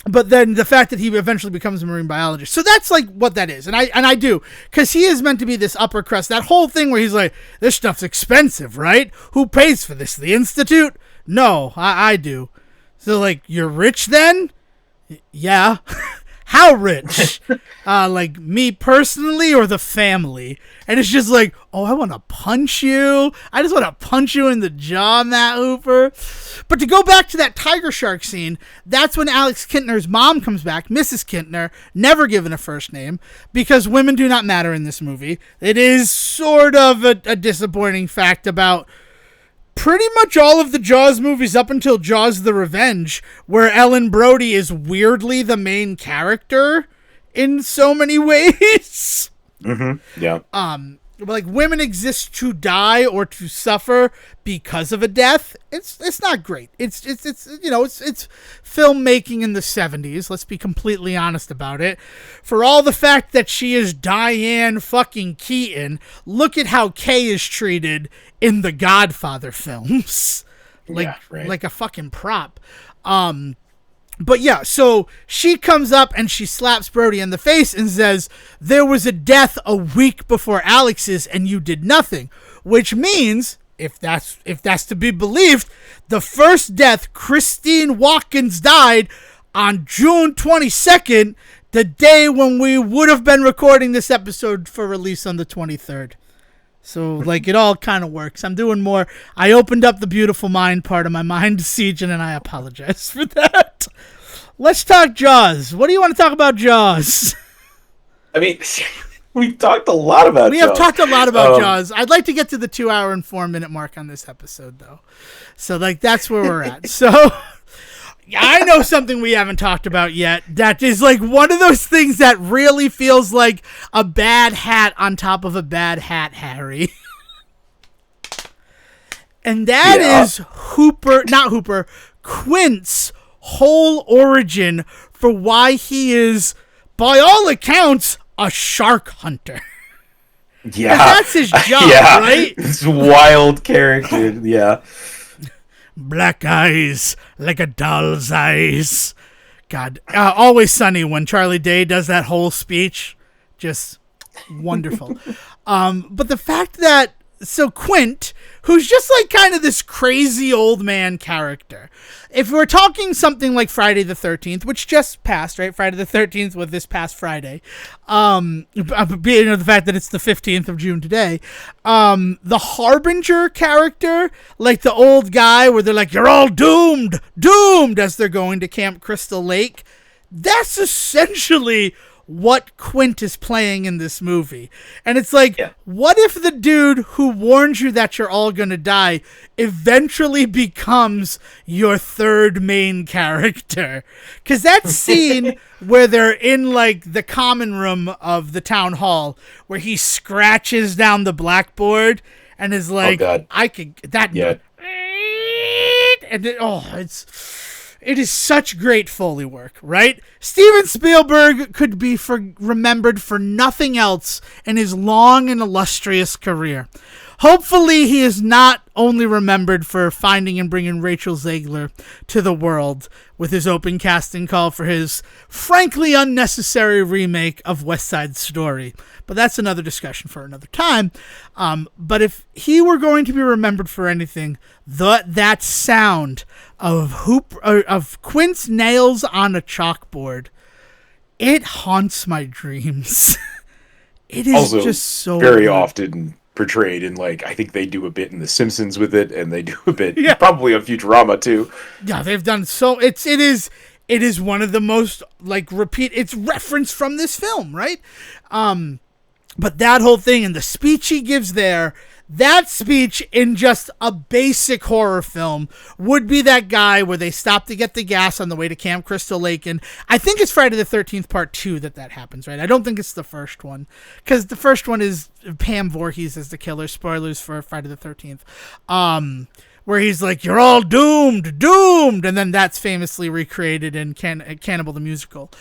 But then the fact that he eventually becomes a marine biologist. So that's like what that is. And I do. Because he is meant to be this upper crust. That whole thing where he's like, this stuff's expensive, right? Who pays for this? The Institute? No, I do. So, like, you're rich then? Yeah. How rich? Like, me personally or the family? And it's just like, oh, I want to punch you. I just want to punch you in the jaw, Matt Hooper. But to go back to that tiger shark scene, that's when Alex Kintner's mom comes back, Mrs. Kintner, never given a first name, because women do not matter in this movie. It is sort of a disappointing fact about pretty much all of the Jaws movies up until Jaws the Revenge, where Ellen Brody is weirdly the main character in so many ways. Mm-hmm. Yeah. Like, women exist to die or to suffer because of a death. It's not great. It's filmmaking in the 70s. Let's be completely honest about it. For all the fact that she is Diane fucking Keaton, look at how Kay is treated in the Godfather films. Like a fucking prop. But yeah, so she comes up and she slaps Brody in the face and says, there was a death a week before Alex's and you did nothing. Which means, if that's to be believed, the first death, Christine Watkins, died on June 22nd, the day when we would have been recording this episode for release on the 23rd. So, like, it all kind of works. I'm doing more. I opened up the beautiful mind part of my mind to Siege, and I apologize for that. Let's talk Jaws. What do you want to talk about Jaws? I mean, we've talked a lot about Jaws. We have talked a lot about Jaws. I'd like to get to the 2 hour and 4 minute mark on this episode, though. So, like, that's where we're at. So, I know something we haven't talked about yet that is, like, one of those things that really feels like a bad hat on top of a bad hat, Harry. And that is Quint's whole origin for why he is, by all accounts, a shark hunter. Yeah. That's his job, right? This wild character, yeah. Black eyes, like a doll's eyes. God, Always Sunny, when Charlie Day does that whole speech, just wonderful. But the fact that, so Quint, who's just like kind of this crazy old man character, if we're talking something like Friday the 13th, which just passed, right? Friday the 13th was this past Friday. The fact that it's the 15th of June today. The Harbinger character, like the old guy where they're like, you're all doomed, as they're going to Camp Crystal Lake. That's essentially what Quint is playing in this movie. And it's like, what if the dude who warns you that you're all gonna die eventually becomes your third main character? Because that scene where they're in, like, the common room of the town hall, where he scratches down the blackboard and is like, I could, that, and it is such great Foley work, right? Steven Spielberg could be remembered for nothing else in his long and illustrious career. Hopefully, he is not only remembered for finding and bringing Rachel Zegler to the world with his open casting call for his frankly unnecessary remake of West Side Story. But that's another discussion for another time. But if he were going to be remembered for anything, that sound of Quint's nails on a chalkboard, it haunts my dreams. It is also just so very good. Often portrayed in, like, I think they do a bit in The Simpsons with it, and they do a bit probably on Futurama too. Yeah, they've done so. It is one of the most, like, it's referenced from this film, right? But that whole thing and the speech he gives there, that speech in just a basic horror film would be that guy where they stop to get the gas on the way to Camp Crystal Lake. And I think it's Friday the 13th part 2 that happens, right? I don't think it's the first one, because the first one is Pam Voorhees as the killer. Spoilers for Friday the 13th. Where he's like, you're all doomed. And then that's famously recreated in Cannibal the Musical.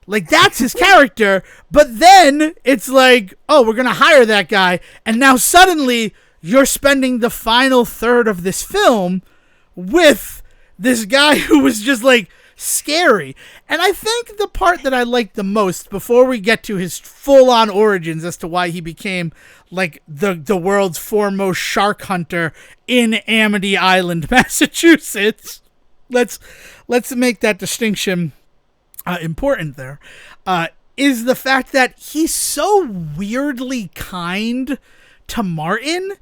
Like, that's his character, but then it's like, oh, we're going to hire that guy, and now suddenly you're spending the final third of this film with this guy who was just, like, scary. And I think the part that I liked the most, before we get to his full-on origins as to why he became like the world's foremost shark hunter in Amity Island, Massachusetts. Let's make that distinction important there. Is the fact that he's so weirdly kind to Martin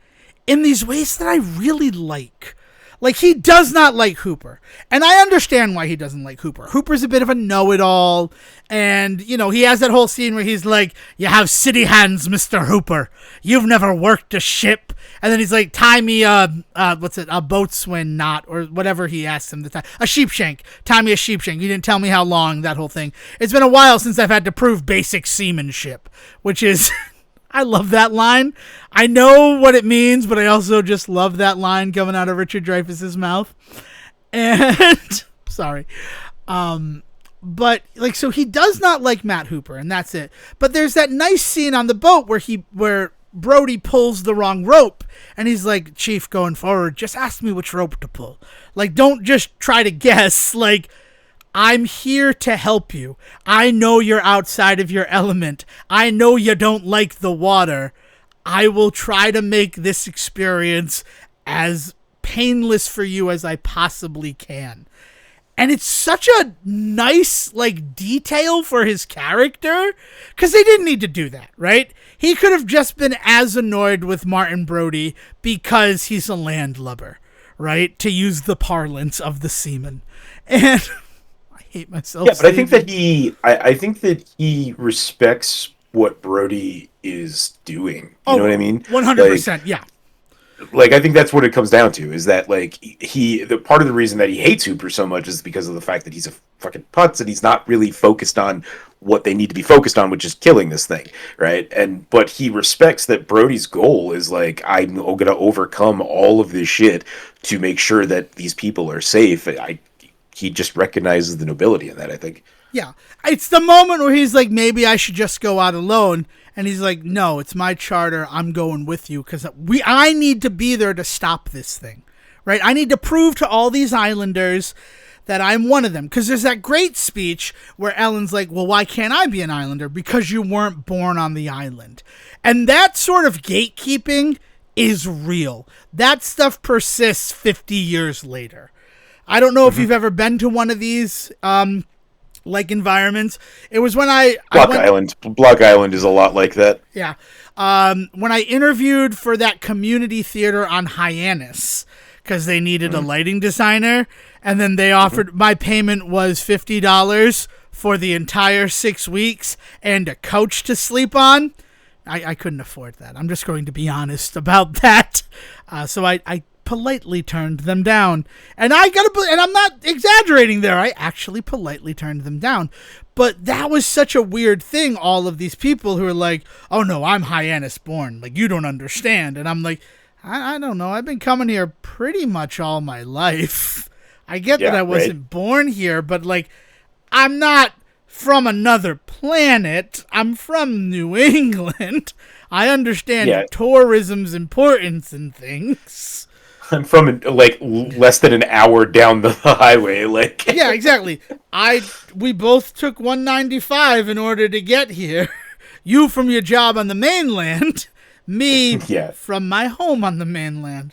in these ways that I really like. Like, he does not like Hooper. And I understand why he doesn't like Hooper. Hooper's a bit of a know-it-all. And, you know, he has that whole scene where he's like, you have city hands, Mr. Hooper. You've never worked a ship. And then he's like, tie me a boatswain knot, or whatever he asked him to tie. A sheepshank. Tie me a sheepshank. You didn't tell me how long, that whole thing. It's been a while since I've had to prove basic seamanship, which is... I love that line. I know what it means, but I also just love that line coming out of Richard Dreyfuss's mouth. And sorry. But like, so he does not like Matt Hooper, and that's it. But there's that nice scene on the boat where Brody pulls the wrong rope, and he's like, Chief, going forward, just ask me which rope to pull. Like, don't just try to guess. Like, I'm here to help you. I know you're outside of your element. I know you don't like the water. I will try to make this experience as painless for you as I possibly can. And it's such a nice, like, detail for his character, because they didn't need to do that, right? He could have just been as annoyed with Martin Brody because he's a landlubber, right? To use the parlance of the seaman. And... hate myself. Yeah, but I think that I think that he respects what Brody is doing. You know what I mean? 100%. Yeah. Like, I think that's what it comes down to, is that, like, the part of the reason that he hates Hooper so much is because of the fact that he's a fucking putz and he's not really focused on what they need to be focused on, which is killing this thing, right? But he respects that Brody's goal is, like, I'm going to overcome all of this shit to make sure that these people are safe. He just recognizes the nobility in that, I think. Yeah. It's the moment where he's like, maybe I should just go out alone. And he's like, no, it's my charter. I'm going with you because I need to be there to stop this thing, right? I need to prove to all these islanders that I'm one of them. Because there's that great speech where Ellen's like, well, why can't I be an islander? Because you weren't born on the island. And that sort of gatekeeping is real. That stuff persists 50 years later. I don't know if you've ever been to one of these, like, environments. It was when Block Island is a lot like that. Yeah. When I interviewed for that community theater on Hyannis, because they needed a lighting designer, and then they offered, my payment was $50 for the entire 6 weeks and a couch to sleep on. I couldn't afford that. I'm just going to be honest about that. So I politely turned them down. And I'm not exaggerating there. I actually politely turned them down. But that was such a weird thing. All of these people who are like, oh no, I'm Hyannis born. Like, you don't understand. And I'm like, I don't know. I've been coming here pretty much all my life. I get that I wasn't born here, but like, I'm not from another planet. I'm from New England. I understand tourism's importance and things. I'm from, like, less than an hour down the highway. Like, yeah, exactly. We both took 195 in order to get here. You from your job on the mainland, me from my home on the mainland.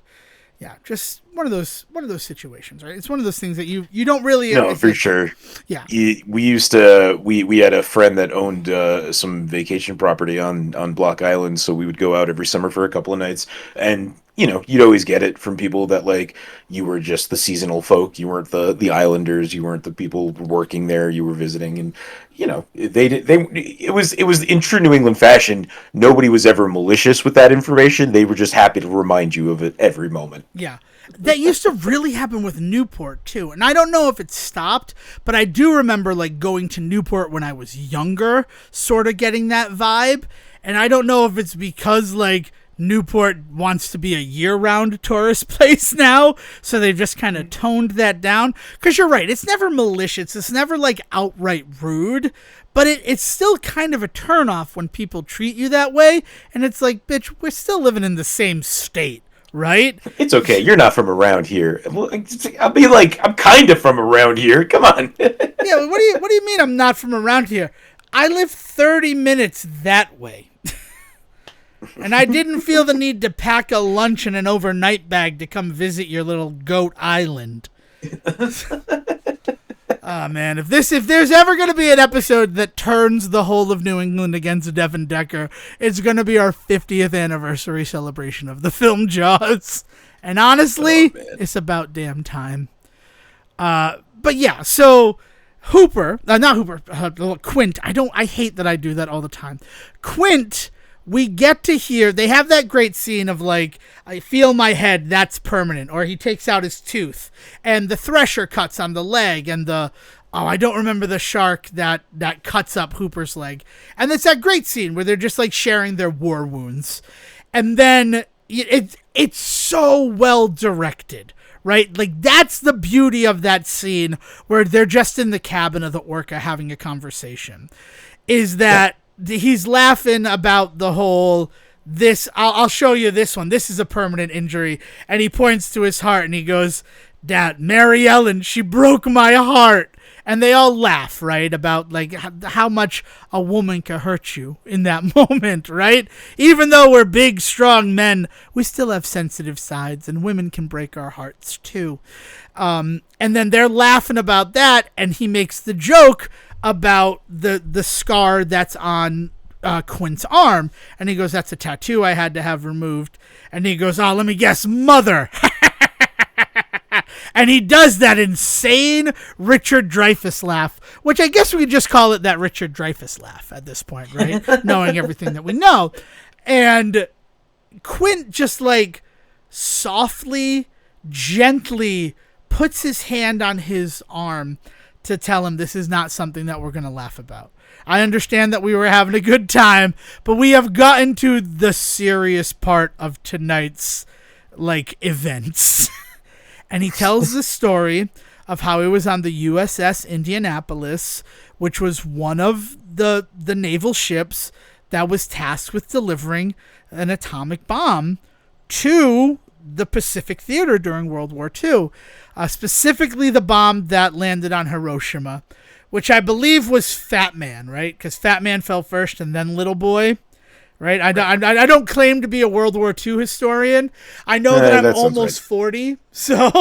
Yeah, just one of those situations, right? It's one of those things that you don't really... No, for sure. Yeah. We used to... We had a friend that owned some vacation property on Block Island, so we would go out every summer for a couple of nights. And, you know, you'd always get it from people that, like, you were just the seasonal folk. You weren't the islanders. You weren't the people working there. You were visiting. And, you know, it was in true New England fashion. Nobody was ever malicious with that information. They were just happy to remind you of it every moment. Yeah. That used to really happen with Newport, too. And I don't know if it stopped, but I do remember, like, going to Newport when I was younger, sort of getting that vibe. And I don't know if it's because, like, Newport wants to be a year-round tourist place now, so they've just kind of toned that down. Because you're right, it's never malicious. It's never, like, outright rude. But it's still kind of a turnoff when people treat you that way. And it's like, bitch, we're still living in the same state. right? It's okay. You're not from around here. I'll be like, I'm kind of from around here. Come on. Yeah, what do you mean I'm not from around here? I live 30 minutes that way. And I didn't feel the need to pack a lunch and an overnight bag to come visit your little goat island. Oh, man, if there's ever going to be an episode that turns the whole of New England against Devin Decker, it's going to be our 50th anniversary celebration of the film Jaws. And honestly, it's about damn time. But yeah, so Quint, I hate that I do that all the time. Quint, we get to hear, they have that great scene of like, I feel my head, that's permanent. Or he takes out his tooth. And the thresher cuts on the leg. And I don't remember the shark that cuts up Hooper's leg. And it's that great scene where they're just like sharing their war wounds. And then it's so well directed. Right? Like, that's the beauty of that scene where they're just in the cabin of the orca having a conversation. Is that he's laughing about the whole, I'll show you this one. This is a permanent injury. And he points to his heart and he goes, Dad, Mary Ellen, she broke my heart. And they all laugh, right, about like how much a woman can hurt you in that moment, right? Even though we're big, strong men, we still have sensitive sides, and women can break our hearts too. And then they're laughing about that, and he makes the joke about the scar that's on Quint's arm, and he goes, "That's a tattoo I had to have removed." And he goes, "Oh, let me guess, mother." And he does that insane Richard Dreyfuss laugh, which I guess we could just call it that Richard Dreyfuss laugh at this point, right? Knowing everything that we know. And Quint just like softly, gently puts his hand on his arm to tell him this is not something that we're going to laugh about. I understand that we were having a good time, but we have gotten to the serious part of tonight's like events. And he tells the story of how he was on the USS Indianapolis, which was one of the naval ships that was tasked with delivering an atomic bomb to the Pacific Theater during World War II. Specifically the bomb that landed on Hiroshima, which I believe was Fat Man, right? Because Fat Man fell first and then Little Boy. Right? I don't claim to be a World War II historian. I know that I'm almost 40, so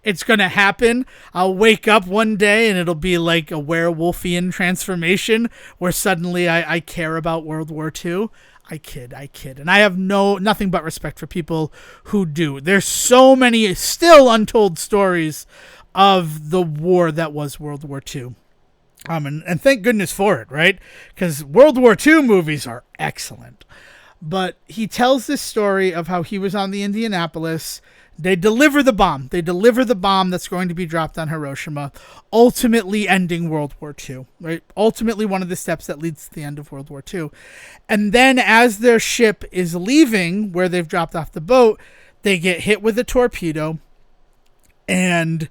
it's going to happen. I'll wake up one day and it'll be like a werewolfian transformation where suddenly I care about World War II. I kid. And I have nothing but respect for people who do. There's so many still untold stories of the war that was World War II. And thank goodness for it, right? Because World War II movies are excellent. But he tells this story of how he was on the Indianapolis. They deliver the bomb. That's going to be dropped on Hiroshima, ultimately ending World War II, right? Ultimately one of the steps that leads to the end of World War II. And then as their ship is leaving, where they've dropped off the boat, they get hit with a torpedo and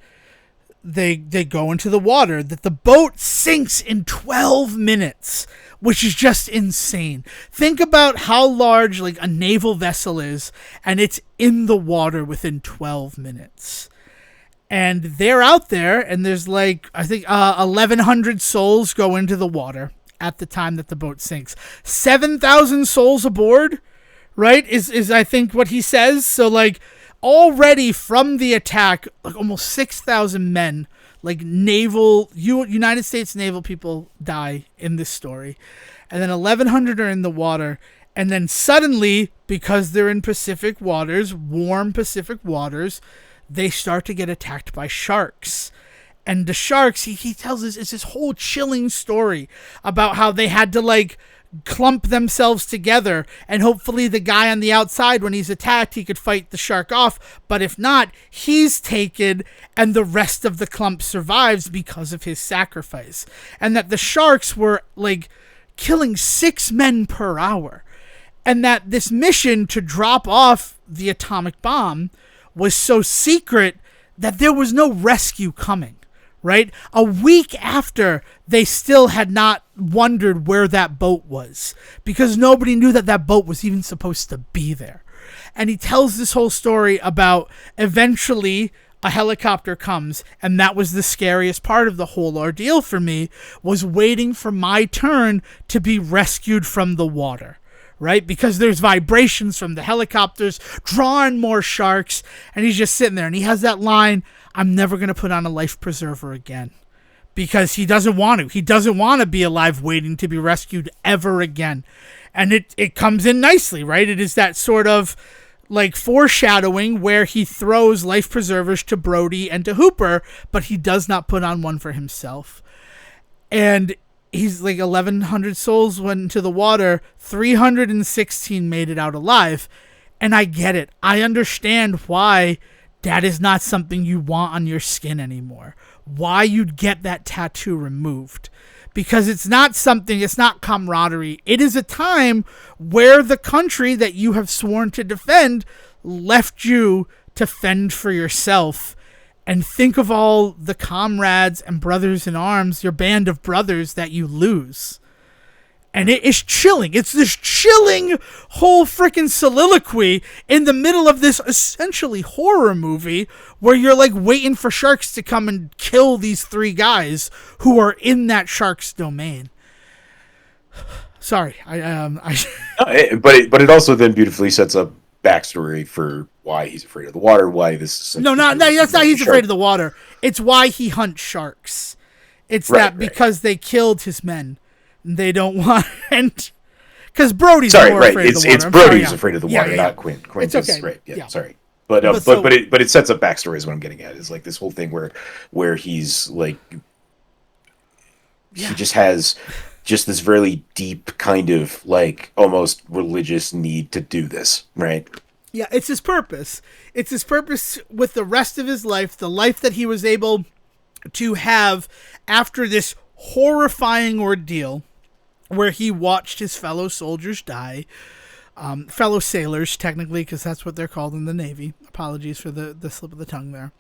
they go into the water. That the boat sinks in 12 minutes, which is just insane. Think about how large like a naval vessel is, and it's in the water within 12 minutes. And they're out there, and there's like, I think 1,100 souls go into the water at the time that the boat sinks. 7,000 souls aboard, right, is I think what he says. So like, already from the attack, like almost 6,000 men, like United States naval people die in this story. And then 1,100 are in the water. And then suddenly, because they're in Pacific waters, warm Pacific waters, they start to get attacked by sharks. And the sharks, he tells us, it's this whole chilling story about how they had to like clump themselves together, and hopefully the guy on the outside, when he's attacked, he could fight the shark off, but if not, he's taken and the rest of the clump survives because of his sacrifice. And that the sharks were like killing 6 men per hour, and that this mission to drop off the atomic bomb was so secret that there was no rescue coming. Right? A week after, they still had not wondered where that boat was, because nobody knew that boat was even supposed to be there. And he tells this whole story about eventually a helicopter comes, and that was the scariest part of the whole ordeal for me, was waiting for my turn to be rescued from the water, right? Because there's vibrations from the helicopters drawing more sharks, and he's just sitting there, and he has that line, I'm never going to put on a life preserver again. Because he doesn't want to. He doesn't want to be alive waiting to be rescued ever again. And it comes in nicely, right? It is that sort of like foreshadowing where he throws life preservers to Brody and to Hooper, but he does not put on one for himself. And he's like 1,100 souls went into the water, 316 made it out alive. And I get it. I understand why that is not something you want on your skin anymore. Why you'd get that tattoo removed. Because it's not camaraderie. It is a time where the country that you have sworn to defend left you to fend for yourself. And think of all the comrades and brothers in arms, your band of brothers that you lose. And it is chilling. It's this chilling whole freaking soliloquy in the middle of this essentially horror movie where you're like waiting for sharks to come and kill these three guys who are in that shark's domain. Sorry, but it also then beautifully sets up backstory for why he's afraid of the water. Why this is that's not he's afraid of the water. It's why he hunts sharks. It's because they killed his men. They don't want, and because Brody's more afraid of the water. It's Brody who's afraid of the water, not Quint. Quint is okay. right. Yeah, sorry, but it sets up backstory is what I'm getting at. Is like this whole thing where he's like, he just has just this really deep kind of like almost religious need to do this, right? Yeah, it's his purpose. It's his purpose with the rest of his life, the life that he was able to have after this horrifying ordeal, where he watched his fellow soldiers die, fellow sailors, technically, because that's what they're called in the Navy. Apologies for the slip of the tongue there.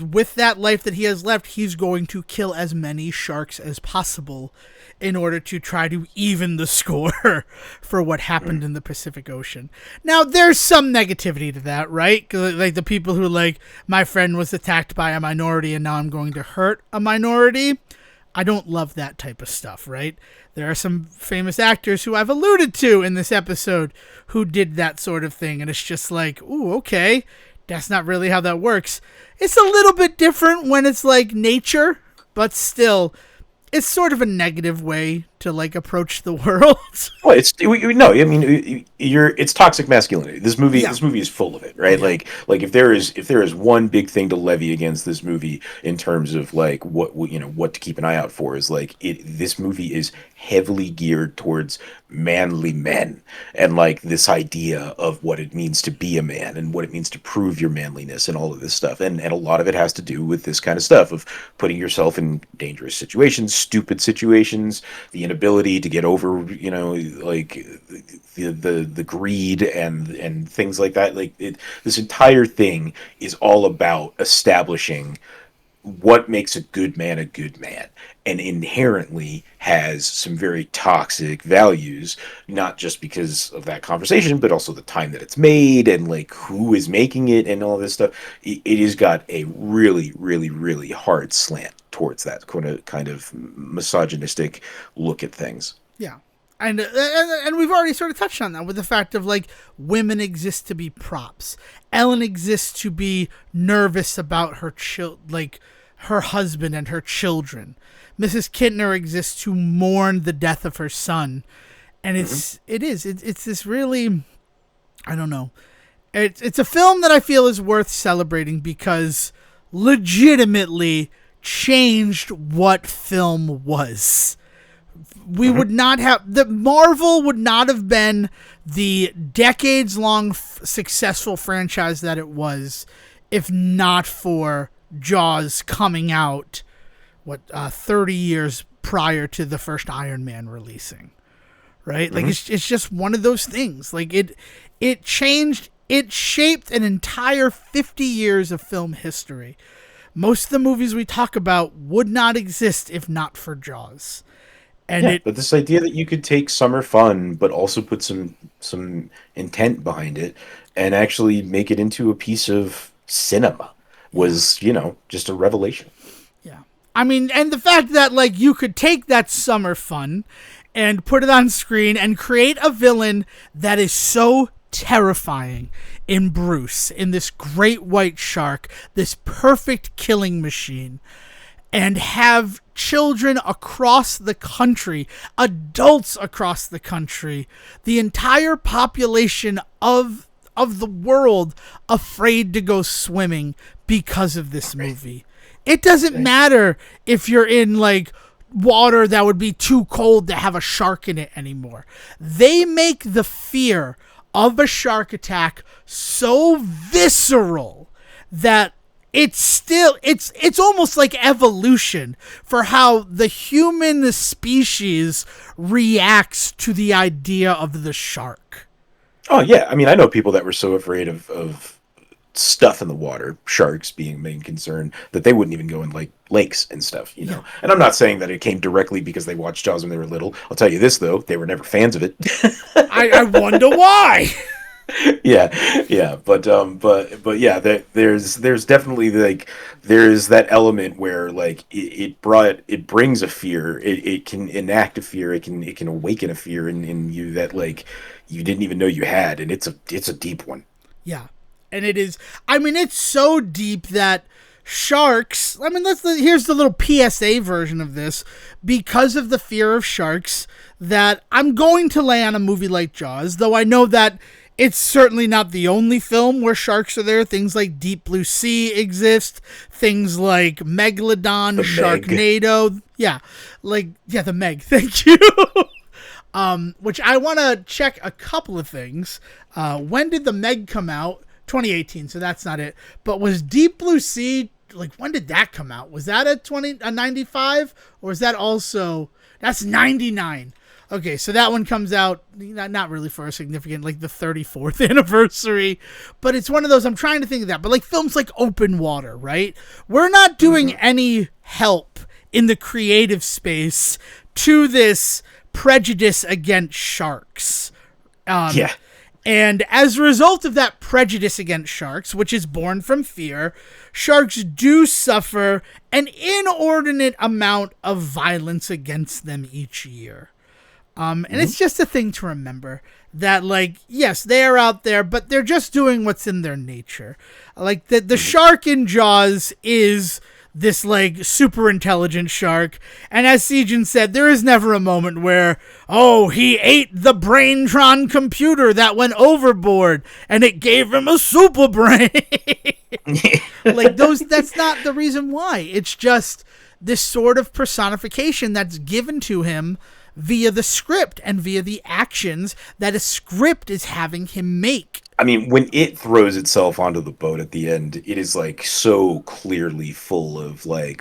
With that life that he has left, he's going to kill as many sharks as possible in order to try to even the score for what happened in the Pacific Ocean. Now, there's some negativity to that, right? Like the people who like, my friend was attacked by a minority and now I'm going to hurt a minority. I don't love that type of stuff, right? There are some famous actors who I've alluded to in this episode who did that sort of thing, and it's just like, ooh, okay, that's not really how that works. It's a little bit different when it's like nature, but still, it's sort of a negative way to like approach the world. Well, it's toxic masculinity. This movie is full of it, right? Yeah. Like if there is one big thing to levy against this movie in terms of like what to keep an eye out for is like this movie is heavily geared towards manly men and like this idea of what it means to be a man and what it means to prove your manliness and all of this stuff, and a lot of it has to do with this kind of stuff of putting yourself in dangerous situations, stupid situations, the inability to get over like the greed and things like that. Like this entire thing is all about establishing what makes a good man, and inherently has some very toxic values, not just because of that conversation, but also the time that it's made and like who is making it and all this stuff. It has got a really, really, really hard slant towards that kind of misogynistic look at things. Yeah. And we've already sort of touched on that with the fact of like women exist to be props. Ellen exists to be nervous about her her husband and her children. Mrs. Kintner exists to mourn the death of her son. And it's this really, I don't know. It's a film that I feel is worth celebrating because legitimately changed what film was. We would not have, Marvel would not have been the decades-long successful franchise that it was if not for Jaws coming out, 30 years prior to the first Iron Man releasing, right? Like it's just one of those things. Like it changed, it shaped an entire 50 years of film history. Most of the movies we talk about would not exist if not for Jaws. And Yeah, but this idea that you could take summer fun, but also put some intent behind it, and actually make it into a piece of cinema yeah. was, just a revelation. Yeah. I mean, and the fact that, like, you could take that summer fun and put it on screen and create a villain that is so terrifying in Bruce, in this great white shark, this perfect killing machine, and have children across the country, adults across the country, the entire population of the world afraid to go swimming because of this movie. It doesn't matter if you're in, like, water that would be too cold to have a shark in it anymore. They make the fear of a shark attack so visceral that it's almost like evolution for how the human species reacts to the idea of the shark. Oh yeah, I mean, I know people that were so afraid of stuff in the water, sharks being main concern, that they wouldn't even go in like lakes and stuff, you know. Yeah. And I'm not saying that it came directly because they watched Jaws when they were little. I'll tell you this though, they were never fans of it. I wonder why. yeah, but yeah, there's definitely like there's that element where like it brings a fear, it can enact a fear, it can awaken a fear in you that like you didn't even know you had, and it's a deep one. Yeah. And it is, I mean, it's so deep that sharks, I mean, here's the little PSA version of this. Because of the fear of sharks, that I'm going to lay on a movie like Jaws, though I know that it's certainly not the only film where sharks are there. Things like Deep Blue Sea exist. Things like Megalodon, Sharknado. Yeah. The Meg. Thank you. Which I want to check a couple of things. When did the Meg come out? 2018, so that's not it. But was Deep Blue Sea, like, when did that come out? Was that a 95? Or is that also, that's 99. Okay, so that one comes out, not really for a significant, like, the 34th anniversary. But it's one of those, I'm trying to think of that. But, like, films like Open Water, right? We're not doing any help in the creative space to this prejudice against sharks. Yeah. And as a result of that prejudice against sharks, which is born from fear, sharks do suffer an inordinate amount of violence against them each year. And it's just a thing to remember that, like, yes, they are out there, but they're just doing what's in their nature. Like, the shark in Jaws is this, like, super intelligent shark. And as Sejan said, there is never a moment where, oh, he ate the Braintron computer that went overboard and it gave him a super brain. Like, that's not the reason why. It's just this sort of personification that's given to him via the script and via the actions that a script is having him make. I mean, when it throws itself onto the boat at the end, it is like so clearly full of I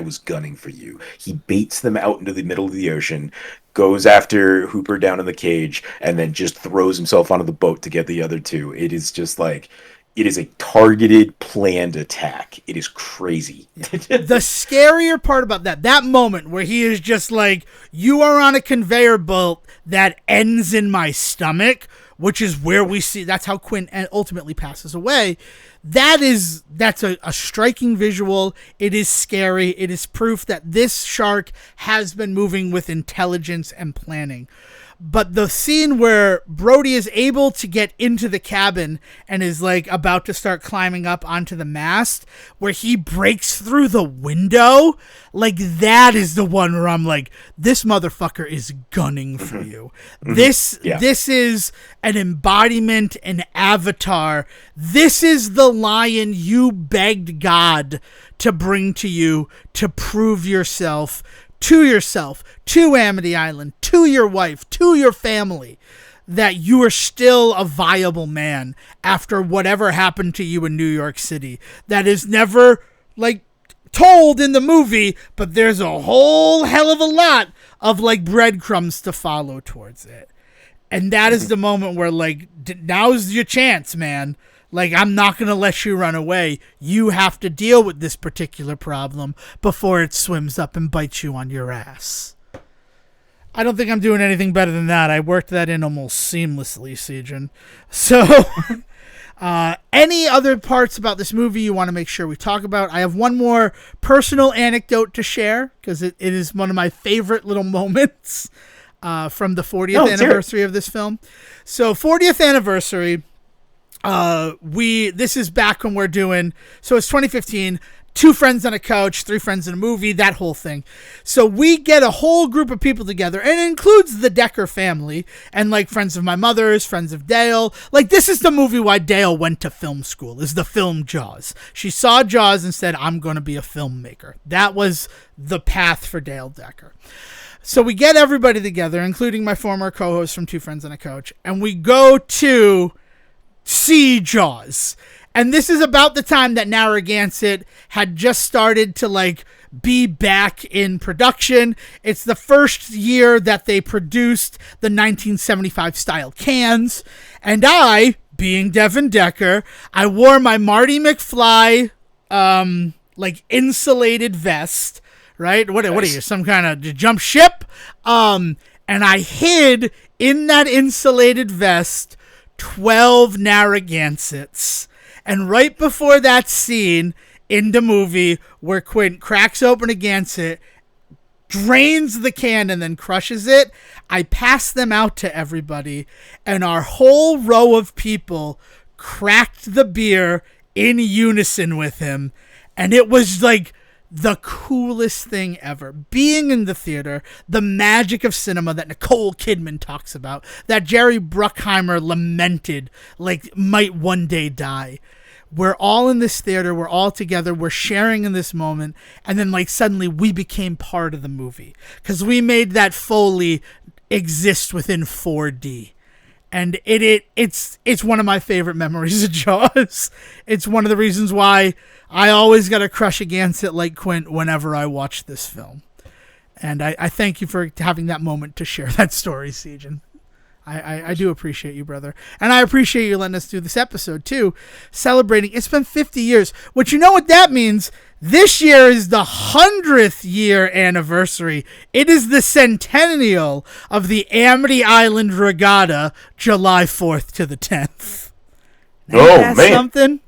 was gunning for you. He baits them out into the middle of the ocean, goes after Hooper down in the cage, and then just throws himself onto the boat to get the other two. It is just like, it is a targeted, planned attack. It is crazy. The scarier part about that moment where he is just like, you are on a conveyor belt that ends in my stomach, which is where we see, that's how Quint ultimately passes away. That's a striking visual. It is scary. It is proof that this shark has been moving with intelligence and planning. But the scene where Brody is able to get into the cabin and is, like, about to start climbing up onto the mast, where he breaks through the window, like, that is the one where I'm like, this motherfucker is gunning for you. This is an embodiment, an avatar. This is the lion you begged God to bring to you to prove yourself, to Amity Island, to your wife, to your family, that you are still a viable man after whatever happened to you in New York City. That is never, like, told in the movie, but there's a whole hell of a lot of, like, breadcrumbs to follow towards it. And that is the moment where, like, now's your chance, man. Like, I'm not going to let you run away. You have to deal with this particular problem before it swims up and bites you on your ass. I don't think I'm doing anything better than that. I worked that in almost seamlessly, Sejin. So, any other parts about this movie you want to make sure we talk about? I have one more personal anecdote to share, because it is one of my favorite little moments from the 40th anniversary of this film. So, 40th anniversary... this is back when we're doing, so it's 2015, 2 friends on a couch, 3 friends in a movie, that whole thing. So we get a whole group of people together, and it includes the Decker family, and like friends of my mother's, friends of Dale. Like, this is the movie why Dale went to film school, is the film Jaws. She saw Jaws and said, I'm going to be a filmmaker. That was the path for Dale Decker. So we get everybody together, including my former co-host from 2 Friends on a Couch, and we go to see Jaws. And this is about the time that Narragansett had just started to like be back in production. It's the first year that they produced the 1975 style cans. And I, being Devin Decker, I wore my Marty McFly like insulated vest, right? What are you, some kind of jump ship? And I hid in that insulated vest 12 Narragansetts. And right before that scene in the movie where Quint cracks open a Gansett, drains the can, and then crushes it, I pass them out to everybody, and our whole row of people cracked the beer in unison with him. And it was like the coolest thing ever. Being in the theater, the magic of cinema that Nicole Kidman talks about, that Jerry Bruckheimer lamented, like, might one day die. We're all in this theater, we're all together, we're sharing in this moment, and then, like, suddenly we became part of the movie. Because we made that Foley exist within 4D. And it's one of my favorite memories of Jaws. It's one of the reasons why I always got to crush against it like Quint whenever I watch this film. And I thank you for having that moment to share that story, Sejin. I do appreciate you, brother. And I appreciate you letting us do this episode, too, celebrating. It's been 50 years. Which, you know what that means? This year is the 100th year anniversary. It is the centennial of the Amity Island Regatta, July 4th to the 10th. Man. Something?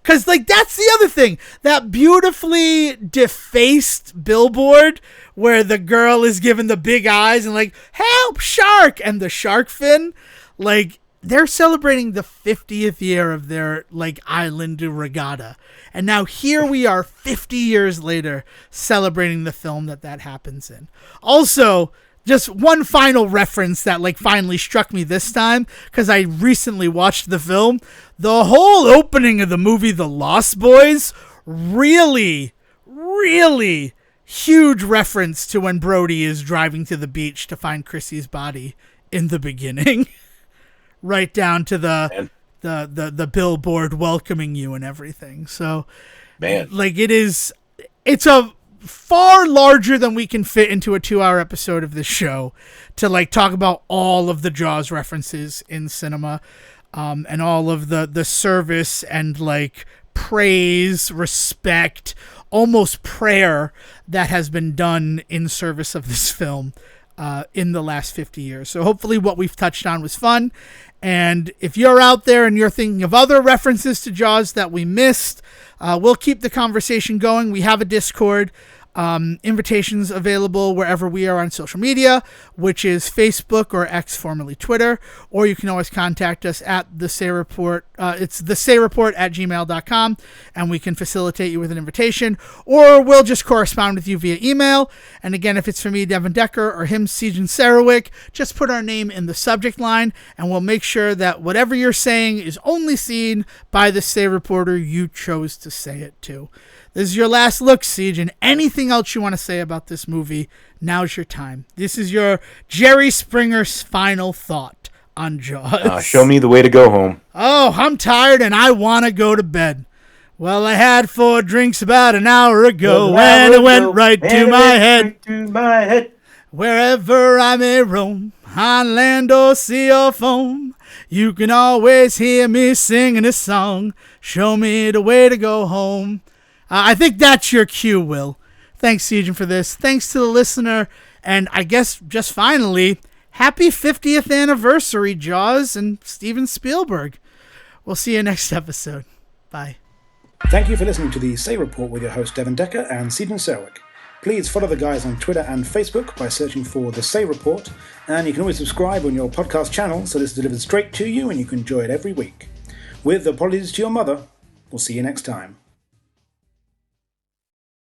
Because, like, that's the other thing. That beautifully defaced billboard where the girl is given the big eyes and, like, help, shark! And the shark fin. Like, they're celebrating the 50th year of their, like, island regatta. And now here we are 50 years later celebrating the film that happens in. Also, just one final reference that, like, finally struck me this time, because I recently watched the film. The whole opening of the movie, The Lost Boys, really, really huge reference to when Brody is driving to the beach to find Chrissy's body in the beginning. Right down to the billboard welcoming you and everything. So, man, like, it's a far larger than we can fit into a 2-hour episode of this show to, like, talk about all of the Jaws references in cinema, and all of the service and, like, praise, respect, almost prayer that has been done in service of this film in the last 50 years. So hopefully what we've touched on was fun. And if you're out there and you're thinking of other references to Jaws that we missed, we'll keep the conversation going. We have a Discord. Invitations available wherever we are on social media, which is Facebook or X, formerly Twitter, or you can always contact us at the Say Report. It's thesayReport@gmail.com, and we can facilitate you with an invitation, or we'll just correspond with you via email. And again, if it's for me, Devin Decker, or him, Sejin Sarowick, just put our name in the subject line, and we'll make sure that whatever you're saying is only seen by the Say Reporter you chose to say it to. This is your last look, Sejin. Anything else you want to say about this movie? Now's your time. This is your Jerry Springer's final thought on Jaws. Show me the way to go home. Oh, I'm tired and I want to go to bed. Well, I had 4 drinks about an hour ago, and it went right to my head. Wherever I may roam, on land or sea or foam, You can always hear me singing a song. Show me the way to go home. I think that's your cue, Will. Thanks, Sejan, for this. Thanks to the listener. And I guess just finally, happy 50th anniversary, Jaws and Steven Spielberg. We'll see you next episode. Bye. Thank you for listening to the Say Report with your host Devon Decker and Stephen Selwick. Please follow the guys on Twitter and Facebook by searching for The Say Report, and you can always subscribe on your podcast channel so this is delivered straight to you and you can enjoy it every week. With apologies to your mother, we'll see you next time.